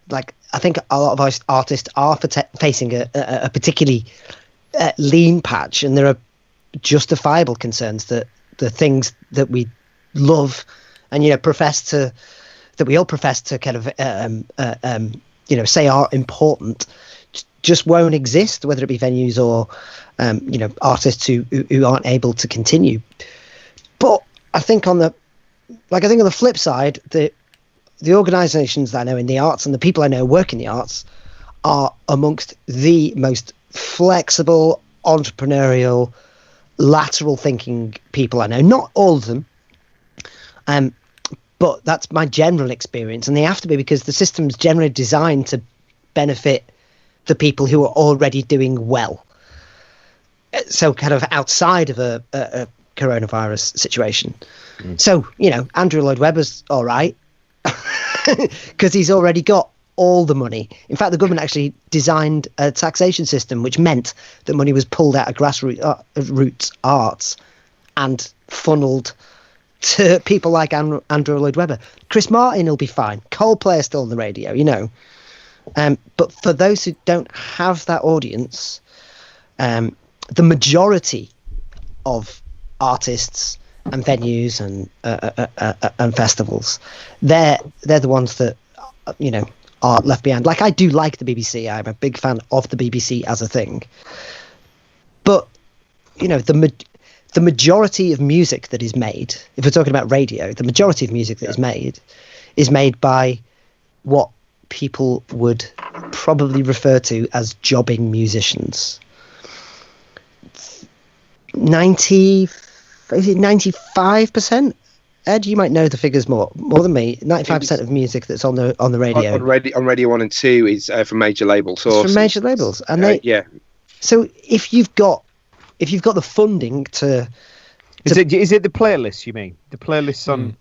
like I think a lot of our artists are facing a particularly lean patch, and there are justifiable concerns that the things that we love and that we all profess to kind of say are important just won't exist, whether it be venues or artists who aren't able to continue. But I think on the flip side, the organisations that I know in the arts and the people I know work in the arts are amongst the most flexible, entrepreneurial, lateral thinking people I know. Not all of them, but that's my general experience, and they have to be, because the system's generally designed to benefit the people who are already doing well. So kind of outside of a coronavirus situation. So, Andrew Lloyd Webber's all right because he's already got all the money. In fact, the government actually designed a taxation system which meant that money was pulled out of grassroots arts and funneled to people like Andrew Lloyd Webber. Chris Martin will be fine. Coldplay are still on the radio, but for those who don't have that audience, the majority of artists and venues and festivals, they're the ones that are left behind. Like, I do like the BBC. I'm a big fan of the BBC as a thing, but the majority of music that is made, if we're talking about radio, the majority of music that is made by what people would probably refer to as jobbing musicians. 95%? Ed, you might know the figures more than me. 95% of music that's on the radio. On Radio 1 and 2 is from major label sources. It's from major labels. And so if you've got the funding to... Is it the playlists, you mean? The playlists on...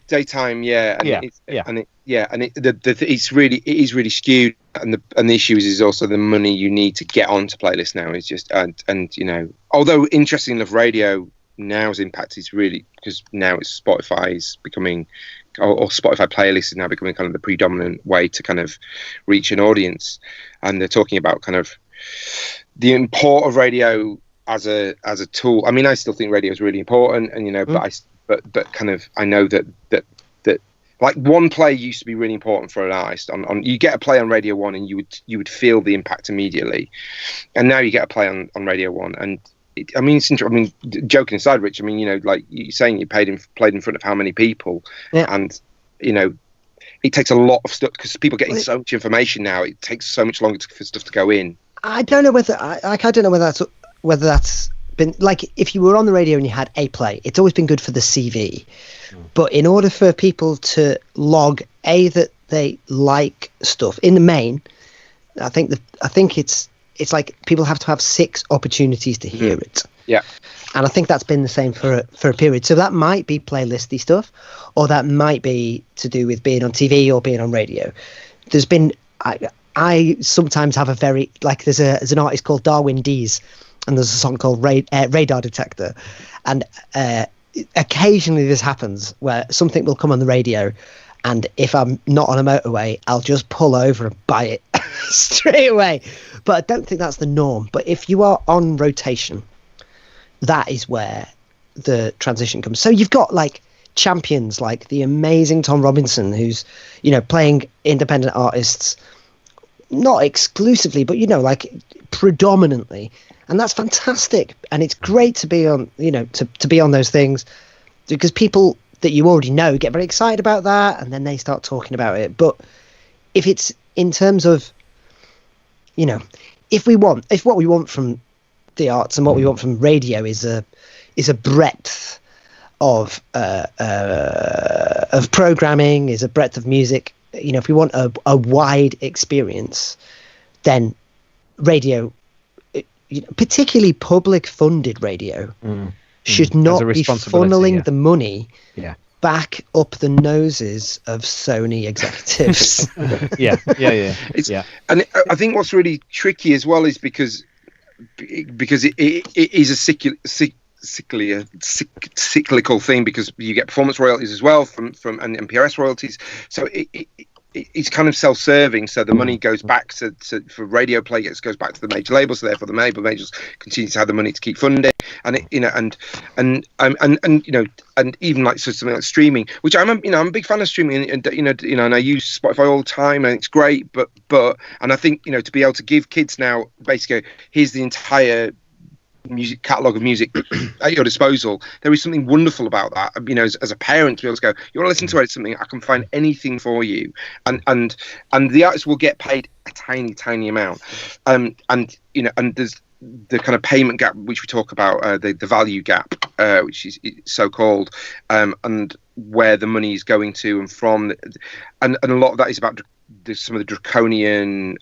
Daytime, and it is really skewed, and the issue is also the money you need to get onto playlists now is just although interesting enough, radio now's impact is really because now it's Spotify's becoming, or Spotify playlists is now becoming kind of the predominant way to kind of reach an audience, and they're talking about kind of the import of radio as a tool. I mean, I still think radio is really important, and but kind of I know that like one play used to be really important for an artist. On you get a play on Radio 1 and you would feel the impact immediately, and now you get a play on Radio 1 and it's interesting. I mean, joking aside, Rich, like you're saying, you played in front of how many people, and it takes a lot of stuff because people are getting so much information now. It takes so much longer for stuff to go in. I don't know whether that's been like, if you were on the radio and you had a play, it's always been good for the CV. But in order for people to log that they like stuff in the main, I think it's like people have to have 6 opportunities to hear it. Yeah. And I think that's been the same for a period. So that might be playlisty stuff, or that might be to do with being on TV or being on radio. There's been I sometimes have a very, like, there's an artist called Darwin Dees, and there's a song called Radar Detector, and occasionally this happens where something will come on the radio, and if I'm not on a motorway, I'll just pull over and buy it straight away. But I don't think that's the norm. But if you are on rotation, that is where the transition comes. So you've got like champions like the amazing Tom Robinson, who's playing independent artists, not exclusively, but like predominantly, and that's fantastic. And it's great to be on to be on those things, because people that you already know get very excited about that, and then they start talking about it. But if it's in terms of if what we want from the arts and what we want from radio is a breadth of programming, is a breadth of music, if we want a wide experience, then radio, particularly public funded radio, should not be funneling the money back up the noses of Sony executives. And I think what's really tricky as well is because it is cyclical thing, because you get performance royalties as well from and PRS royalties. So it's kind of self-serving. So the money goes back to for radio play, goes back to the major labels. So therefore, the majors continue to have the money to keep funding, and and even like something like streaming, which I'm a big fan of streaming, and I use Spotify all the time, and it's great. But and I think to be able to give kids now basically here's the entire music catalog of music at your disposal, there is something wonderful about that. As a parent, to be able to go, you want to listen to something, I can find anything for you, and the artist will get paid a tiny amount, and there's the kind of payment gap which we talk about, the value gap, which is so called, and where the money is going to and from, and a lot of that is about some of the draconian.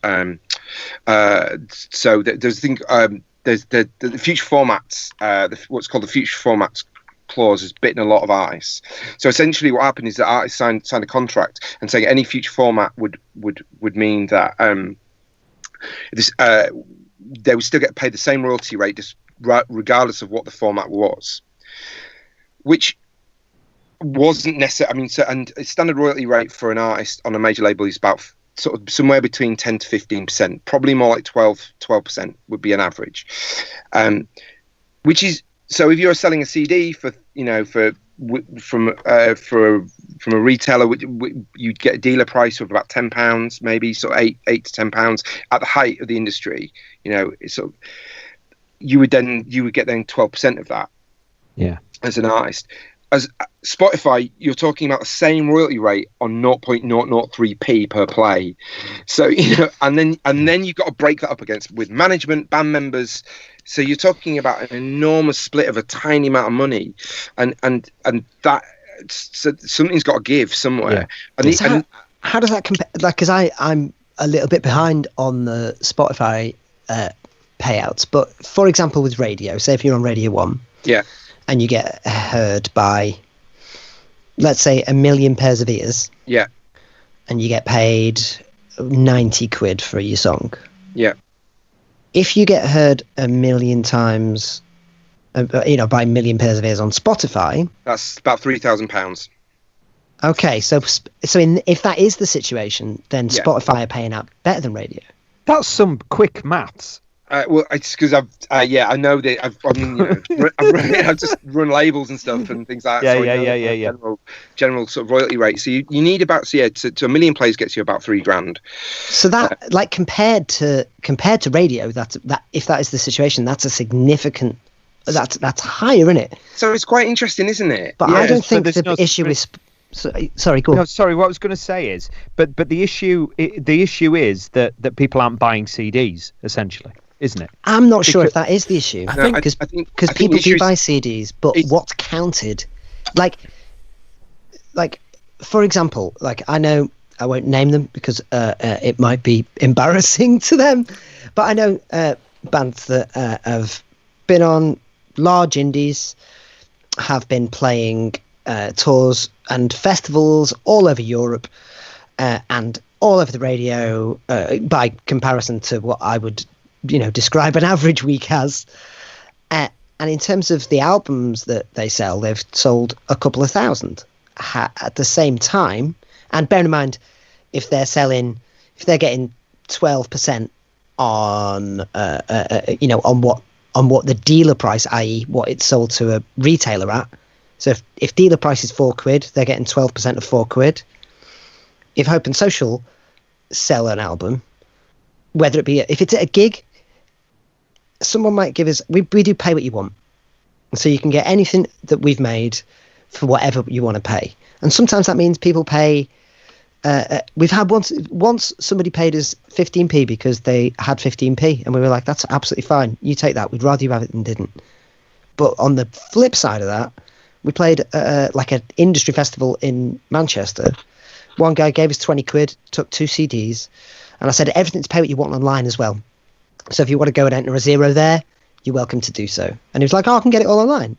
So there's things. There's the future formats, what's called the future formats clause has bitten a lot of artists. So essentially what happened is that artists signed a contract and saying any future format would mean that they would still get paid the same royalty rate regardless of what the format was, which wasn't necessary. And a standard royalty rate for an artist on a major label is about sort of somewhere between 10 to 15%, probably more like 12% would be an average. Which is, so if you're selling a CD from a retailer, you'd get a dealer price of about £10, maybe sort of £8 to £10 at the height of the industry. Sort of, you would get 12% of that. Yeah. As an artist. As Spotify, you're talking about the same royalty rate on 0.003p per play. So and then you've got to break that up with management, band members. So you're talking about an enormous split of a tiny amount of money, and that, so something's got to give somewhere. Yeah. And how does that compare? Like, because I'm a little bit behind on the Spotify payouts, but for example, with radio, say if you're on Radio 1, yeah. And you get heard by, let's say, 1 million pairs of ears. Yeah. And you get paid 90 quid for your song. Yeah. If you get heard 1 million times, by 1 million pairs of ears on Spotify, that's about £3,000. Okay, so if that is the situation, then Spotify are paying out better than radio. That's some quick maths. Well, it's because I know that I've just run labels and stuff and things like that. Yeah. General sort of royalty rate. So you need about to 1 million plays gets you about £3,000. So that compared to radio, that if that is the situation, that's a significant. That's higher, isn't it? So it's quite interesting, isn't it? But I don't think the issue is. Sorry, go on. No, sorry. What I was going to say is, but the issue is that people aren't buying CDs, essentially, isn't it? I'm not sure if that is the issue. I think because people do buy CDs, but what's counted, like for example, like I know I won't name them because it might be embarrassing to them, but I know bands that have been on large indies, have been playing tours and festivals all over Europe and all over the radio, by comparison to what I would describe an average week as, and in terms of the albums that they sell, they've sold a couple of thousand at the same time. And bear in mind, if they're getting 12% on on what the dealer price, i.e. what it's sold to a retailer at. So if dealer price is £4, they're getting 12% of £4. If Hope and Social sell an album, whether it be if it's at a gig, someone might give us. We do pay what you want, so you can get anything that we've made for whatever you want to pay. And sometimes that means people pay. We've had once somebody paid us 15p because they had 15p, and we were like, "That's absolutely fine. You take that. We'd rather you have it than didn't." But on the flip side of that, we played like an industry festival in Manchester. One guy gave us 20 quid, took 2 CDs, and I said, everything's pay what you want online as well. So if you want to go and enter a 0 there, you're welcome to do so. And he was like, I can get it all online.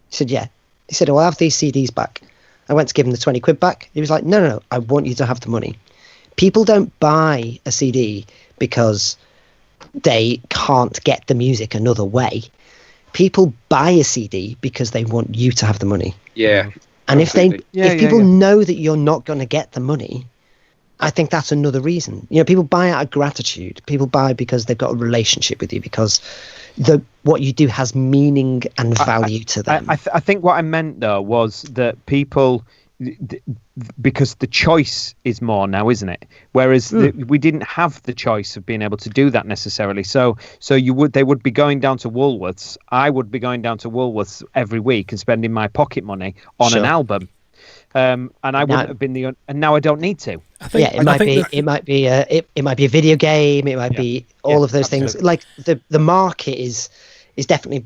He said, yeah. He said, I'll have these CDs back. I went to give him the 20 quid back. He was like, no, I want you to have the money. People don't buy a CD because they can't get the music another way. people buy a CD because they want you to have the money. Yeah. And absolutely. if people know that you're not going to get the money, I think that's another reason. People buy out of gratitude. People buy because they've got a relationship with you, because what you do has meaning and value to them. I think what I meant, though, was that people, because the choice is more now, isn't it? Whereas we didn't have the choice of being able to do that necessarily. So they would be going down to Woolworths. I would be going down to Woolworths every week and spending my pocket money on an album. And I wouldn't have been and now I don't need to. It might be a video game. It might be all of those things. Like the market is definitely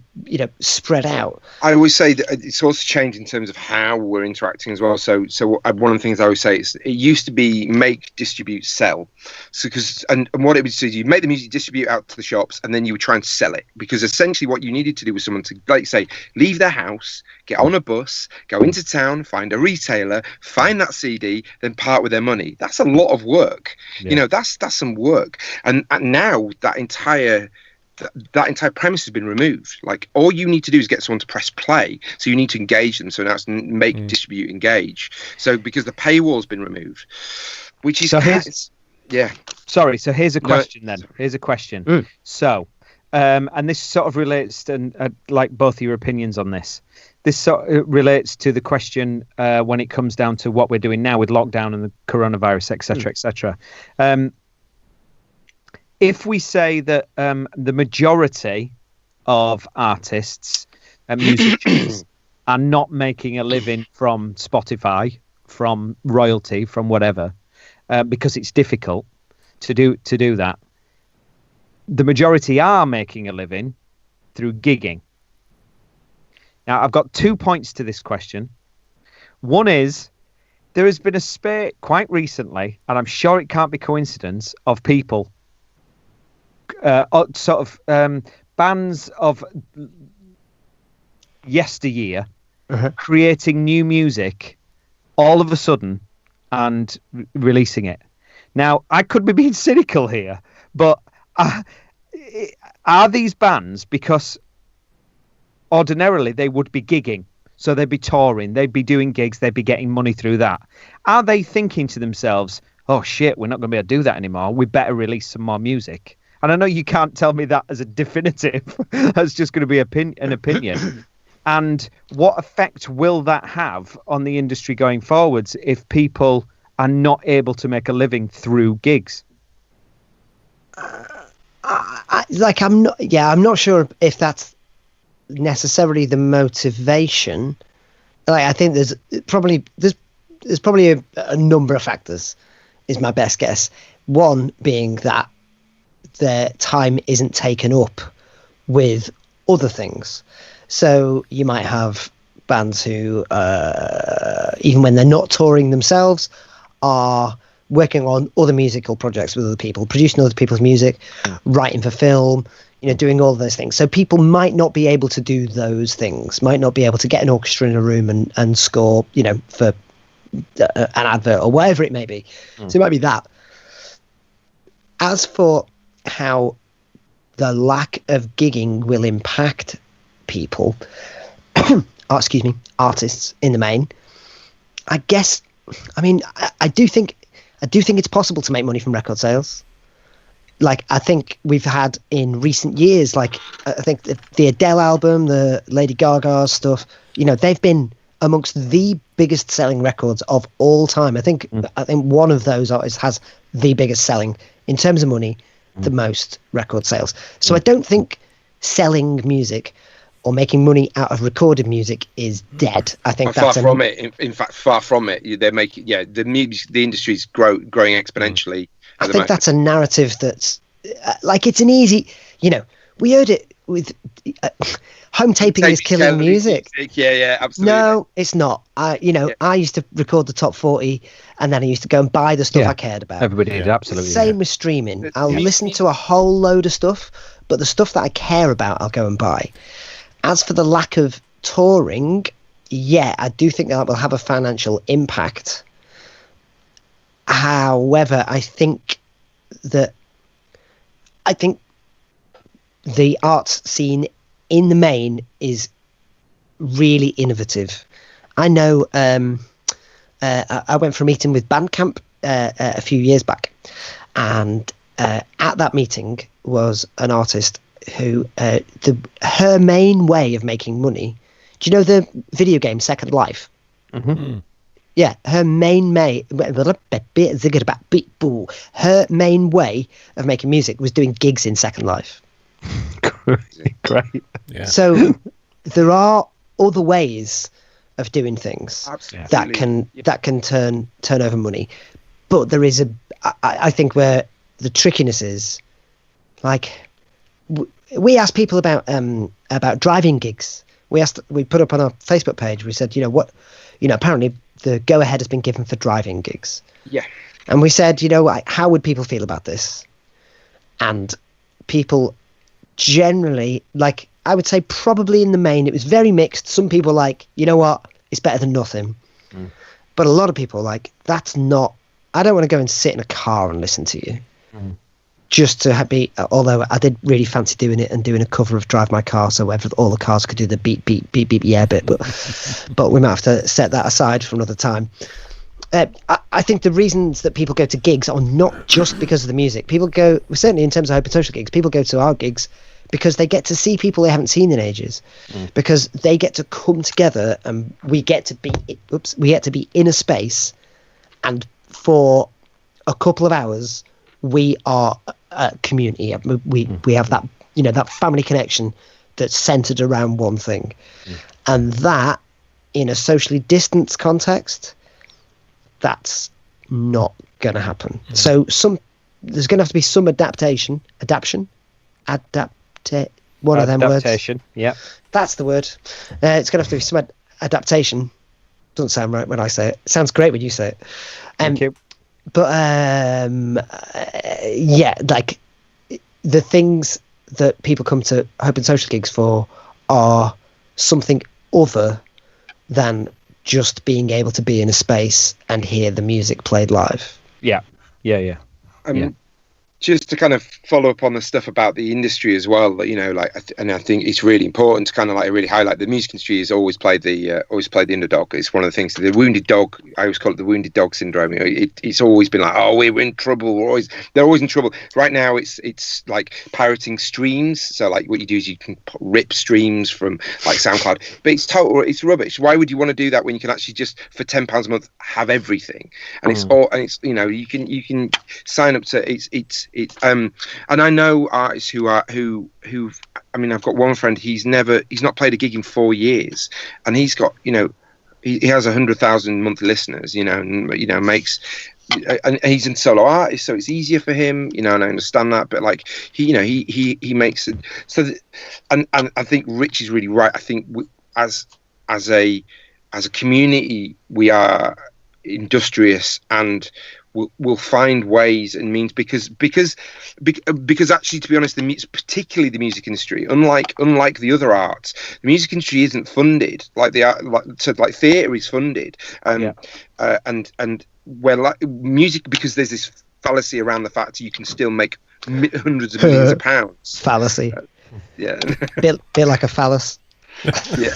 spread out. I always say that it's also changed in terms of how we're interacting as well. So one of the things I always say is it used to be make, distribute, sell. So and what it would do is you make the music, distribute out to the shops, and then you would try and sell it, because essentially what you needed to do was someone to, like say, leave their house, get on a bus, go into town, find a retailer, find that CD, then part with their money. That's a lot of work. That's some work. And now that entire premise has been removed. Like, all you need to do is get someone to press play. So you need to engage them. So now it's make, distribute, engage. So because the paywall's been removed, which is Sorry. So here's a question then. Here's a question. So, and this sort of relates to, like, both of your opinions on this. This sort of relates to the question when it comes down to what we're doing now with lockdown and the coronavirus, etc., etc. If we say that the majority of artists and musicians are not making a living from Spotify, from royalty, from whatever, because it's difficult to do that, the majority are making a living through gigging. Now, I've got 2 points to this question. One is, there has been a spate quite recently, and I'm sure it can't be coincidence, of people bands of yesteryear creating new music all of a sudden and releasing it. Now, I could be being cynical here, but are these bands, because ordinarily they would be gigging, so they'd be touring, they'd be doing gigs, they'd be getting money through that, are they thinking to themselves, oh shit, we're not going to be able to do that anymore, we better release some more music? And I know you can't tell me that as a definitive. That's just going to be an opinion. And what effect will that have on the industry going forwards if people are not able to make a living through gigs? I'm not sure if that's necessarily the motivation. I think there's probably a number of factors, is my best guess. One being that their time isn't taken up with other things. So you might have bands who, even when they're not touring themselves, are working on other musical projects with other people, producing other people's music, writing for film, doing all those things. So people might not be able to do those things, might not be able to get an orchestra in a room and score, for an advert or whatever it may be. So it might be that. As for how the lack of gigging will impact people, artists in the main, I guess, I do think it's possible to make money from record sales. Like, I think we've had in recent years, like, I think the Adele album, the Lady Gaga stuff, they've been amongst the biggest selling records of all time. I think one of those artists has the biggest selling in terms of money, the most record sales. So I don't think selling music or making money out of recorded music is dead. I think that's far from it. In fact, far from it. They're making the industry's growing exponentially. I think that's a narrative that's it's an easy. We heard it with home taping is killing music. Yeah, absolutely. No, it's not. I used to record the top 40, and then I used to go and buy the stuff I cared about. Everybody did, absolutely. Same with streaming. I'll listen to a whole load of stuff, but the stuff that I care about, I'll go and buy. As for the lack of touring, I do think that will have a financial impact. However, I think the arts scene in the main is really innovative. I know I went for a meeting with Bandcamp a few years back, and at that meeting was an artist who her main way of making money. Do you know the video game Second Life? Mm-hmm. Yeah, her main way of making music was doing gigs in Second Life. Great. Yeah. So there are other ways of doing things that can turn over money, but there is I think where the trickiness is, like we asked people about driving gigs. We put up on our Facebook page. We said, apparently the go ahead has been given for driving gigs. Yeah. And we said, how would people feel about this? And people generally, like, I would say probably in the main, it was very mixed. Some people were like, you know what, it's better than nothing. Mm. But a lot of people were like, that's not, I don't want to go and sit in a car and listen to you. Mm. Just to be, although I did really fancy doing it and doing a cover of Drive My Car, so all the cars could do the beep, beep, beep, beep, yeah bit, but we might have to set that aside for another time. I think the reasons that people go to gigs are not just because of the music. People go, certainly in terms of open social gigs, people go to our gigs because they get to see people they haven't seen in ages, because they get to come together and we get to be in a space, and for a couple of hours we are a community. We have that, that family connection that's centered around one thing, and that in a socially distanced context, that's not going to happen. So there's going to have to be some adaptation. One of them words. Adaptation. Yeah, that's the word. It's going to have to be some adaptation. Doesn't sound right when I say it. Sounds great when you say it. Thank you. But like the things that people come to open social gigs for are something other than just being able to be in a space and hear the music played live. Yeah. Just to kind of follow up on the stuff about the industry as well, and I think it's really important to kind of like really highlight the music industry has always played the underdog. It's one of the things, the wounded dog. I always call it the wounded dog syndrome. It's always been like, oh, we're in trouble. They're always in trouble. Right now, it's like pirating streams. So like what you do is you can rip streams from like SoundCloud, but it's rubbish. Why would you want to do that when you can actually just for £10 a month have everything? And you can sign up to and I know artists who I've got one friend, he's not played a gig in 4 years, and he's got, he has 100,000 monthly listeners, and makes, and he's a solo artist, so it's easier for him, and I understand that, but like he makes it so that, and I think Rich is really right. I think as a community, we are industrious, and we'll find ways and means because actually, to be honest, particularly the music industry, unlike the other arts, the music industry isn't funded like the art, like theatre is funded, and where like music, because there's this fallacy around the fact you can still make hundreds of millions of pounds. Fallacy. Yeah. bit like a phallus. Yeah.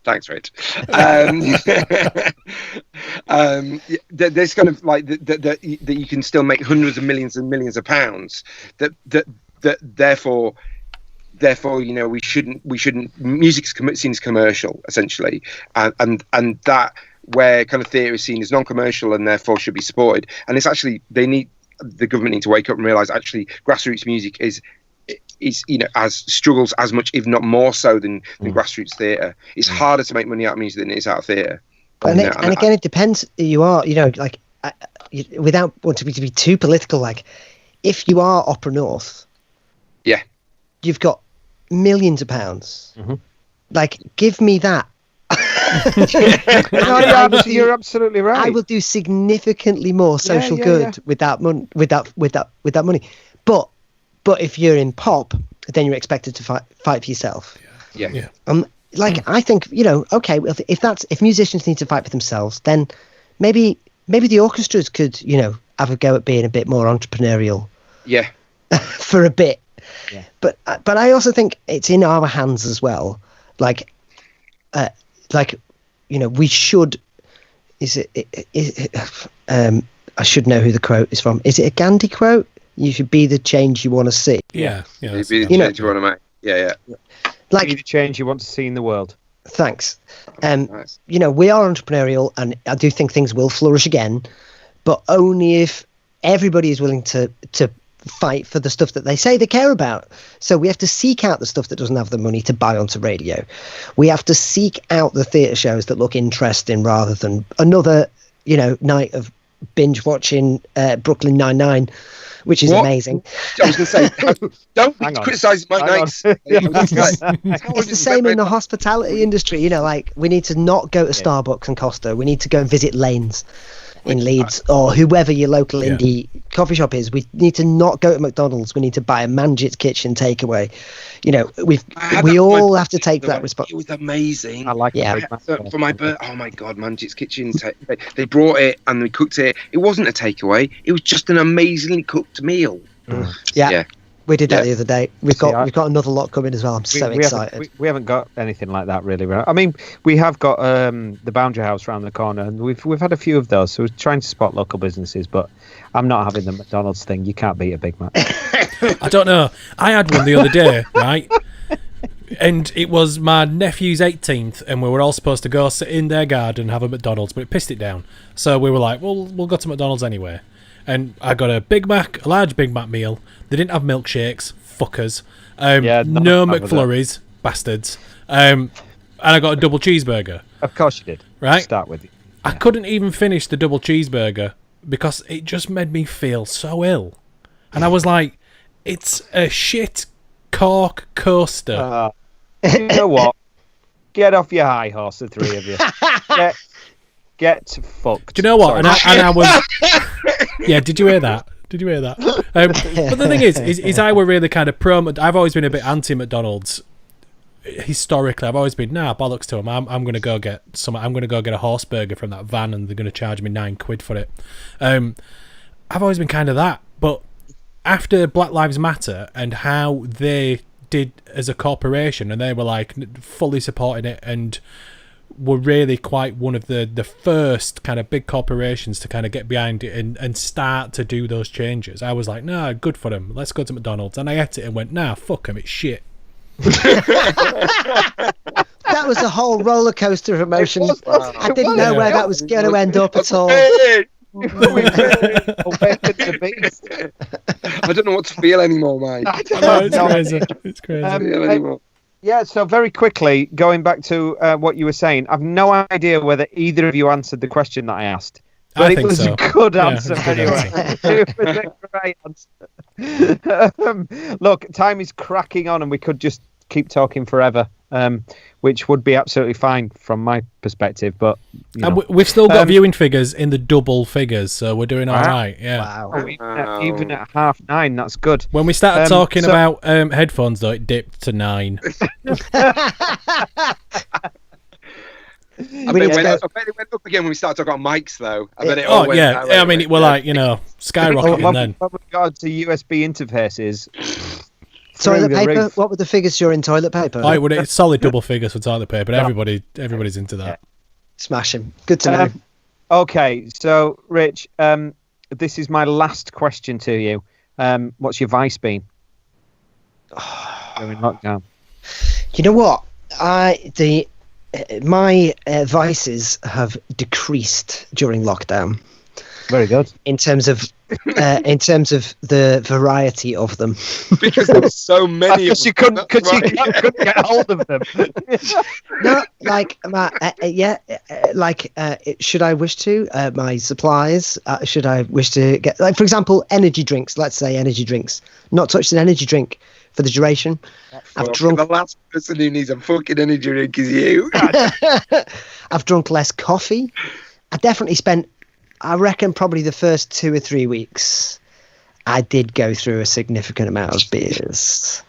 Thanks, Rich. There's kind of like that you can still make hundreds of millions and millions of pounds. That therefore we shouldn't. Music's seen as commercial essentially, and that where kind of theatre is seen as non-commercial and therefore should be supported. And it's actually the government need to wake up and realise actually grassroots music is as struggles as much, if not more so than grassroots theatre. It's harder to make money out of music than it is out of theatre. And again, it depends who you are, like without wanting to be too political, like if you are Opera North, yeah, you've got millions of pounds. Like, give me that. You're absolutely right. I will do significantly more social good with that money. But if you're in pop, then you're expected to fight for yourself. Yeah. I think, okay, well, if musicians need to fight for themselves, then maybe the orchestras could, have a go at being a bit more entrepreneurial. Yeah. For a bit. Yeah. But I also think it's in our hands as well. Like, we should. I should know who the quote is from. Is it a Gandhi quote? You should be the change you want to see. Yeah. Be the change you want to make. Yeah. Like, be the change you want to see in the world. Thanks. Nice. We are entrepreneurial, and I do think things will flourish again, but only if everybody is willing to fight for the stuff that they say they care about. So we have to seek out the stuff that doesn't have the money to buy onto radio. We have to seek out the theatre shows that look interesting rather than another, night of binge watching Brooklyn Nine-Nine, which is amazing. I was going to say, don't criticise my nights. It's the same in the hospitality industry. We need to not go to Starbucks and Costa. We need to go and visit Lanes in Leeds, or whoever your local indie coffee shop is. We need to not go to McDonald's. We need to buy a Manjit's Kitchen takeaway. We all have to take that responsibility. It was amazing. I like it. For my birthday, oh my God, Manjit's Kitchen. They brought it and we cooked it. It wasn't a takeaway. It was just an amazingly cooked meal. Yeah. We did that the other day. We've got another lot coming as well. I'm so excited. We haven't got anything like that really. I mean, we have got the Boundary House around the corner, and we've had a few of those. So we're trying to spot local businesses, but I'm not having the McDonald's thing. You can't beat a Big Mac. I don't know. I had one the other day, right? And it was my nephew's 18th, and we were all supposed to go sit in their garden and have a McDonald's, but it pissed it down. So we were like, well, we'll go to McDonald's anyway. And I got a large Big Mac meal. They didn't have milkshakes, fuckers. No McFlurries, bastards. And I got a double cheeseburger. Of course you did. Right? Start with it. I couldn't even finish the double cheeseburger because it just made me feel so ill. And I was like, it's a shit cork coaster. You know what? Get off your high horse, the three of you. Get fucked. Do you know what? And I was... Yeah, did you hear that? But the thing is I were really kind of pro. I've always been a bit anti McDonald's. Historically, I've always been bollocks to them. I'm going to go get I'm going to go get a horse burger from that van, and they're going to charge me £9 for it. I've always been kind of that, but after Black Lives Matter and how they did as a corporation, and they were like fully supporting it and were really quite one of the first kind of big corporations to kind of get behind it and start to do those changes. I was like, nah, good for them. Let's go to McDonald's. And I ate it and went, nah, fuck them. It's shit. That was a whole roller coaster of emotions. I didn't know where that was going to end up at all. I don't know what to feel anymore, mate. It's crazy. Yeah, so very quickly, going back to what you were saying, I've no idea whether either of you answered the question that I asked. But it was a good answer anyway. It was a great answer. Look, time is cracking on and we could just keep talking forever, which would be absolutely fine from my perspective. But and we've still got viewing figures in the double figures, so we're doing all right. Yeah. Wow. Even at 9:30, that's good. When we started talking about headphones, though, it dipped to 9. I bet it went up again when we started talking about mics, though. I bet it all went down. I mean, we're like, skyrocketing then. With regard to USB interfaces... Toilet paper? What were the figures you're in toilet paper? It's solid double figures for toilet paper. Everybody's into that. Smash him. Good to know. Okay, so Rich, this is my last question to you. What's your vice been? During lockdown. You know what? My vices have decreased during lockdown. Very good. In terms of the variety of them, because there were so many. Because you couldn't get hold of them. No, should I wish to my supplies? Should I wish to get, for example, energy drinks? Let's say energy drinks. Not touched an energy drink for the duration. I've drunk. The last person who needs a fucking energy drink is you. I've drunk less coffee. I definitely spent. I reckon probably the first 2 or 3 weeks, I did go through a significant amount of beers,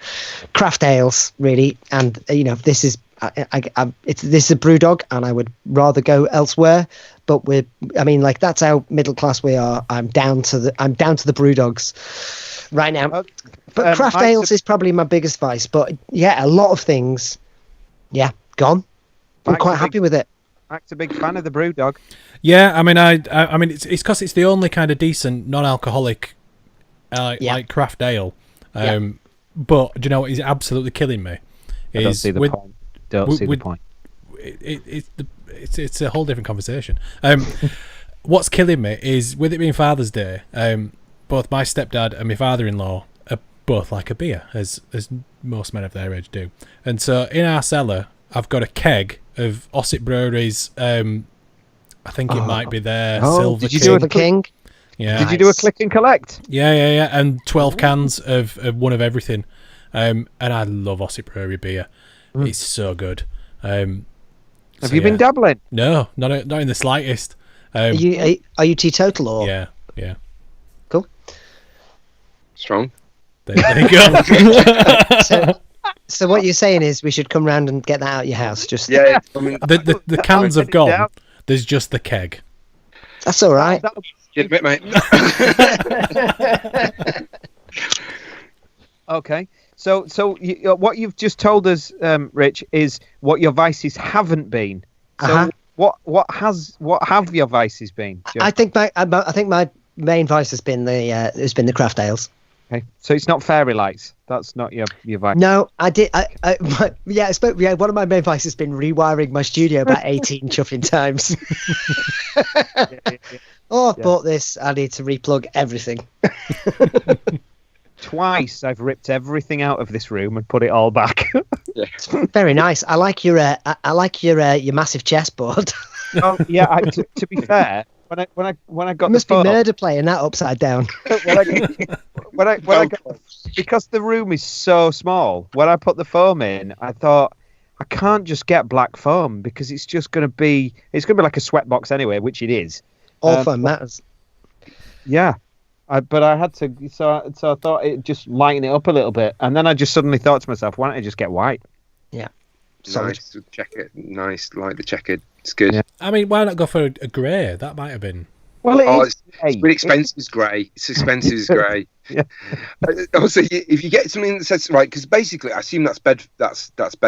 craft ales, really. And this is this is a brew dog, and I would rather go elsewhere. But that's how middle class we are. I'm down to the brew dogs right now. But craft ales is probably my biggest vice. But yeah, a lot of things. Yeah, gone. I'm quite happy with it. Mac's a big fan of the brew dog. Yeah, I mean, it's because it's the only kind of decent non-alcoholic like craft ale. But do you know what is absolutely killing me? I don't see the point. The point. It's a whole different conversation. What's killing me is, with it being Father's Day, both my stepdad and my father-in-law are both like a beer, as most men of their age do. And so in our cellar, I've got a keg of Ossett Brewery's. I think it might be their Silver Did you do a King? Yeah. Did you do a click and collect? Yeah. And 12 cans of one of everything. And I love Ossett Brewery beer. It's so good. Have you been dabbling? No, not in the slightest. Are you teetotal or? Yeah. Cool. Strong. There you go. So what you're saying is we should come round and get that out of your house. Just the cans have gone. There's just the keg. That's all right. Get a bit, mate. Okay. So what you've just told us, Rich, is what your vices haven't been. So what have your vices been? Joe? I think my main vice has been the craft ales. Okay. So it's not fairy lights. That's not your vice. No, I did. One of my main vices has been rewiring my studio about 18 chuffing times. I've bought this. I need to replug everything. Twice I've ripped everything out of this room and put it all back. Very nice. I like your massive chessboard. Oh yeah. To be fair, when I got it must the phone, be murder playing that upside down. when I got, because the room is so small. When I put the foam in, I thought I can't just get black foam because it's going to be like a sweat box anyway, which it is. All foam matters. Yeah. But I had to, so I thought it just lighten it up a little bit, and then I just suddenly thought to myself, why don't I just get white? Yeah, nice checkered, nice like the checkered. It's good. Yeah. I mean, why not go for a grey? That might have been. Well, it's really expensive as grey. It's expensive as grey. Yeah. Also, if you get something that says right, because basically, I assume that's bed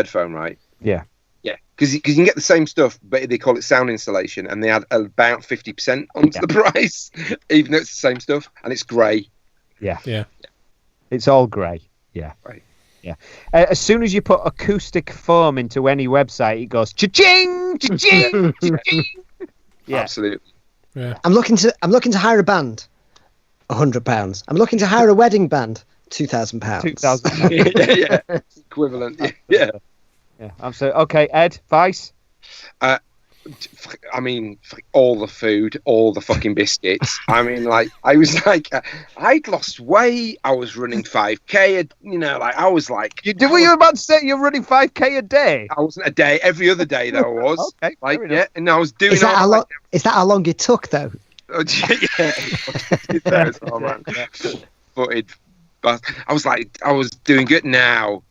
foam, right? Yeah. Yeah, because you can get the same stuff, but they call it sound insulation, and they add about 50% onto the price, even though it's the same stuff, and it's grey. Yeah. Yeah. It's all grey. Yeah. Right. Yeah. As soon as you put acoustic foam into any website, it goes cha-ching, cha-ching, cha-ching. Yeah. Absolutely. Yeah. I'm looking to hire a band, £100. I'm looking to hire a wedding band, £2,000. £2,000. Yeah. Equivalent. Yeah. Yeah. I'm so okay. Ed, vice. I mean, all the food, all the fucking biscuits. I mean, like, I was like, I'd lost weight. I was running 5K. I was like, Were you about to say you're running 5K a day? I wasn't a day. Every other day that I was. Okay. Like, yeah, and I was doing. Is that how long it took, though? Yeah. Man. Footed. But I was like, I was doing good now.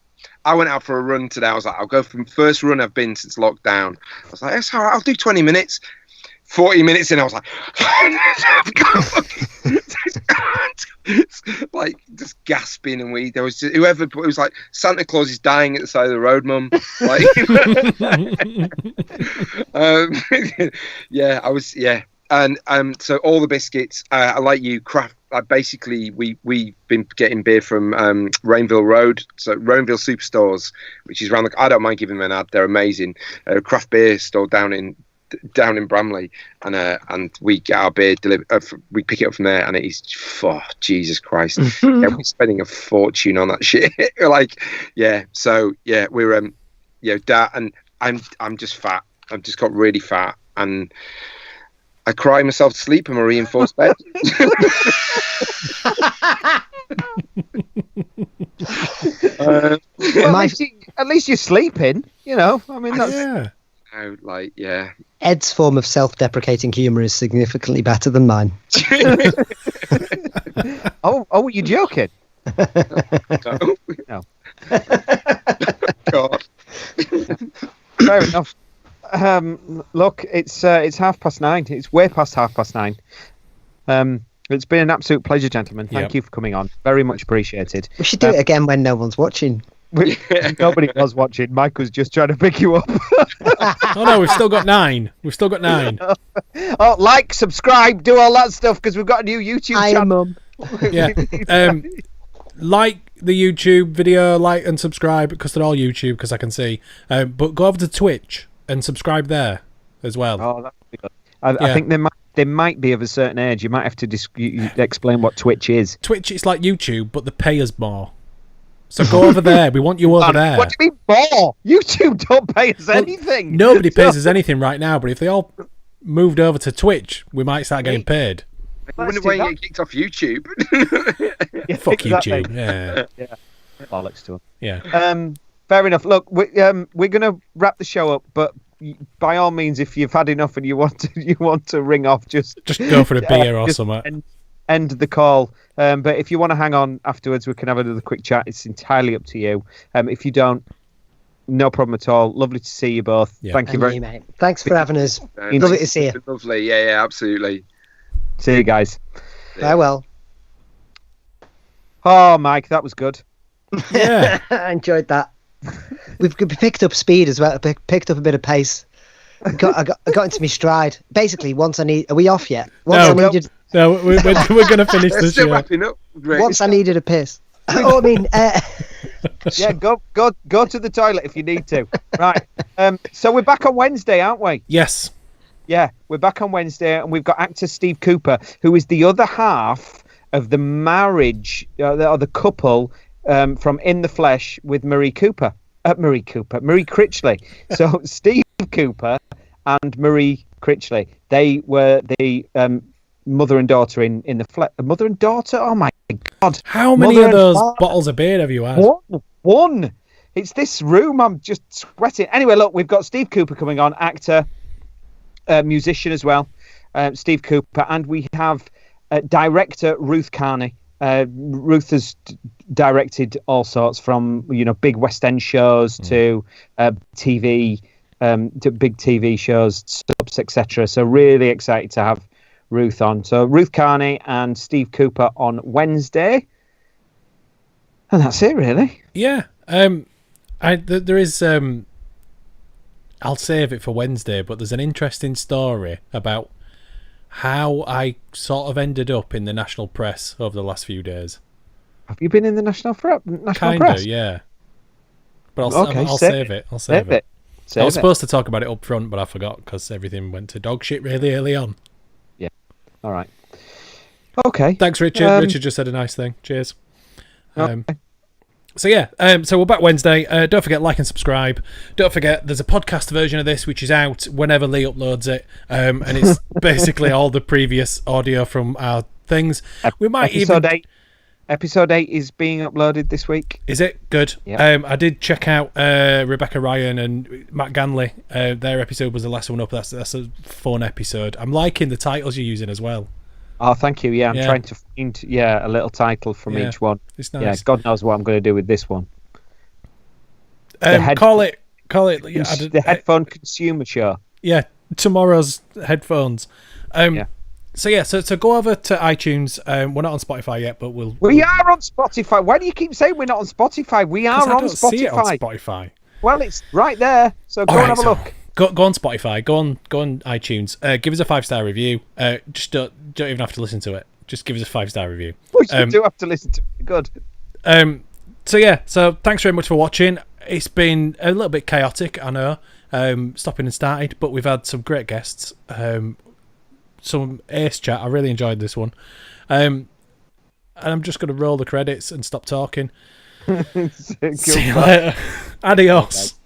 I went out for a run today. I was like, I'll go from first run I've been since lockdown. I was like, that's all right. I'll do 20 minutes. 40 minutes in, I was like, like just gasping and there was just, whoever. It was like Santa Claus is dying at the side of the road, Mum. Like, yeah, I was, yeah. And so all the biscuits, I like you, craft. Basically, we've been getting beer from Rainville Road, so Rainville Superstores, which is around the. I don't mind giving them an ad; they're amazing. Craft beer store down in Bramley, and we get our beer delivered. We pick it up from there, and it is, Jesus Christ, yeah, we're spending a fortune on that shit. Like, yeah, so yeah, we're that, and I'm just fat. I've just got really fat, and I cry myself to sleep in my reinforced bed. At least you're sleeping, I mean, that's... Yeah. Yeah. Ed's form of self-deprecating humour is significantly better than mine. Oh, were you joking? No. No. God. Fair enough. Look, it's 9:30. It's way past 9:30. It's been an absolute pleasure, gentlemen. Thank you for coming on. Very much appreciated. We should do it again when no one's watching. Nobody was watching. Mike was just trying to pick you up. Oh no, we've still got 9. Oh, like, subscribe, do all that stuff because we've got a new YouTube channel. Mum. Yeah. Like the YouTube video, like and subscribe because they're all YouTube because I can see. But go over to Twitch and subscribe there as well. Oh, that would be good. I think they might be of a certain age. You might have to explain what Twitch is. Twitch is like YouTube, but they pay us more. So go over there. We want you over there. What do you mean more? YouTube don't pay us anything. Nobody pays us anything right now, but if they all moved over to Twitch, we might start getting paid. I wonder why you get kicked off YouTube. Fuck YouTube. Yeah. Bollocks to them. Yeah. Fair enough. Look, we're going to wrap the show up, but by all means, if you've had enough and you want to ring off, just go for a beer or something. End the call. But if you want to hang on afterwards, we can have another quick chat. It's entirely up to you. If you don't, no problem at all. Lovely to see you both. Yeah. Thank you very much. Mate. Thanks for having us. Lovely to see you. Lovely. Yeah, absolutely. See you guys. Farewell. Oh, Mike, that was good. Yeah. I enjoyed that. We've picked up speed as well. Picked up a bit of pace. I got into my stride. Basically, are we off yet? No, we're going to finish this still show. Wrapping up. Great. Once I needed a piss. Oh, I mean... Yeah, go to the toilet if you need to. Right. So we're back on Wednesday, aren't we? Yes. Yeah, we're back on Wednesday, and we've got actor Steve Cooper, who is the other half of the marriage, or the couple from In the Flesh with Marie Critchley. So Steve Cooper and Marie Critchley, they were the mother and daughter in the Flesh. Mother and daughter? Oh my God. How many of those bottles of beer have you had? One. It's this room. I'm just sweating. Anyway, look, we've got Steve Cooper coming on, actor, musician as well, Steve Cooper, and we have director Ruth Carney. Ruth has directed all sorts, from big West End shows to TV, to big TV shows, soaps, etc. So really excited to have Ruth on. So Ruth Carney and Steve Cooper on Wednesday, and that's it really. Yeah. There is. I'll save it for Wednesday, but there's an interesting story about how I sort of ended up in the national press over the last few days. Have you been in the national press? Kinda, yeah. But I'll save it. I'll save it. I was supposed to talk about it up front, but I forgot because everything went to dog shit really early on. Yeah. All right. Okay. Thanks, Richard. Richard just said a nice thing. Cheers. Okay. So yeah, so we're back Wednesday. Don't forget, like and subscribe. Don't forget, there's a podcast version of this which is out whenever Lee uploads it, and it's basically all the previous audio from our things. We might Episode 8 is being uploaded this week. Is it? Good. Yeah. I did check out Rebecca Ryan and Matt Ganley. Their episode was the last one up. That's a fun episode. I'm liking the titles you're using as well. Oh, thank you. Yeah, I'm trying to find a little title from each one. It's nice. Yeah, God knows what I'm going to do with this one. Call it. The Headphone Consumer Show. Yeah, tomorrow's headphones. So go over to iTunes. We're not on Spotify yet, but we are on Spotify. Why do you keep saying we're not on Spotify? We are on Spotify. See it on Spotify. Well, it's right there. So go and have a look. Go on Spotify. Go on iTunes. Give us a 5-star review. Just don't even have to listen to it. Just give us a 5-star review. We do have to listen to it. Good. So thanks very much for watching. It's been a little bit chaotic, I know. Stopping and started, but we've had some great guests. Some ace chat. I really enjoyed this one. And I'm just going to roll the credits and stop talking. See you later. Adios.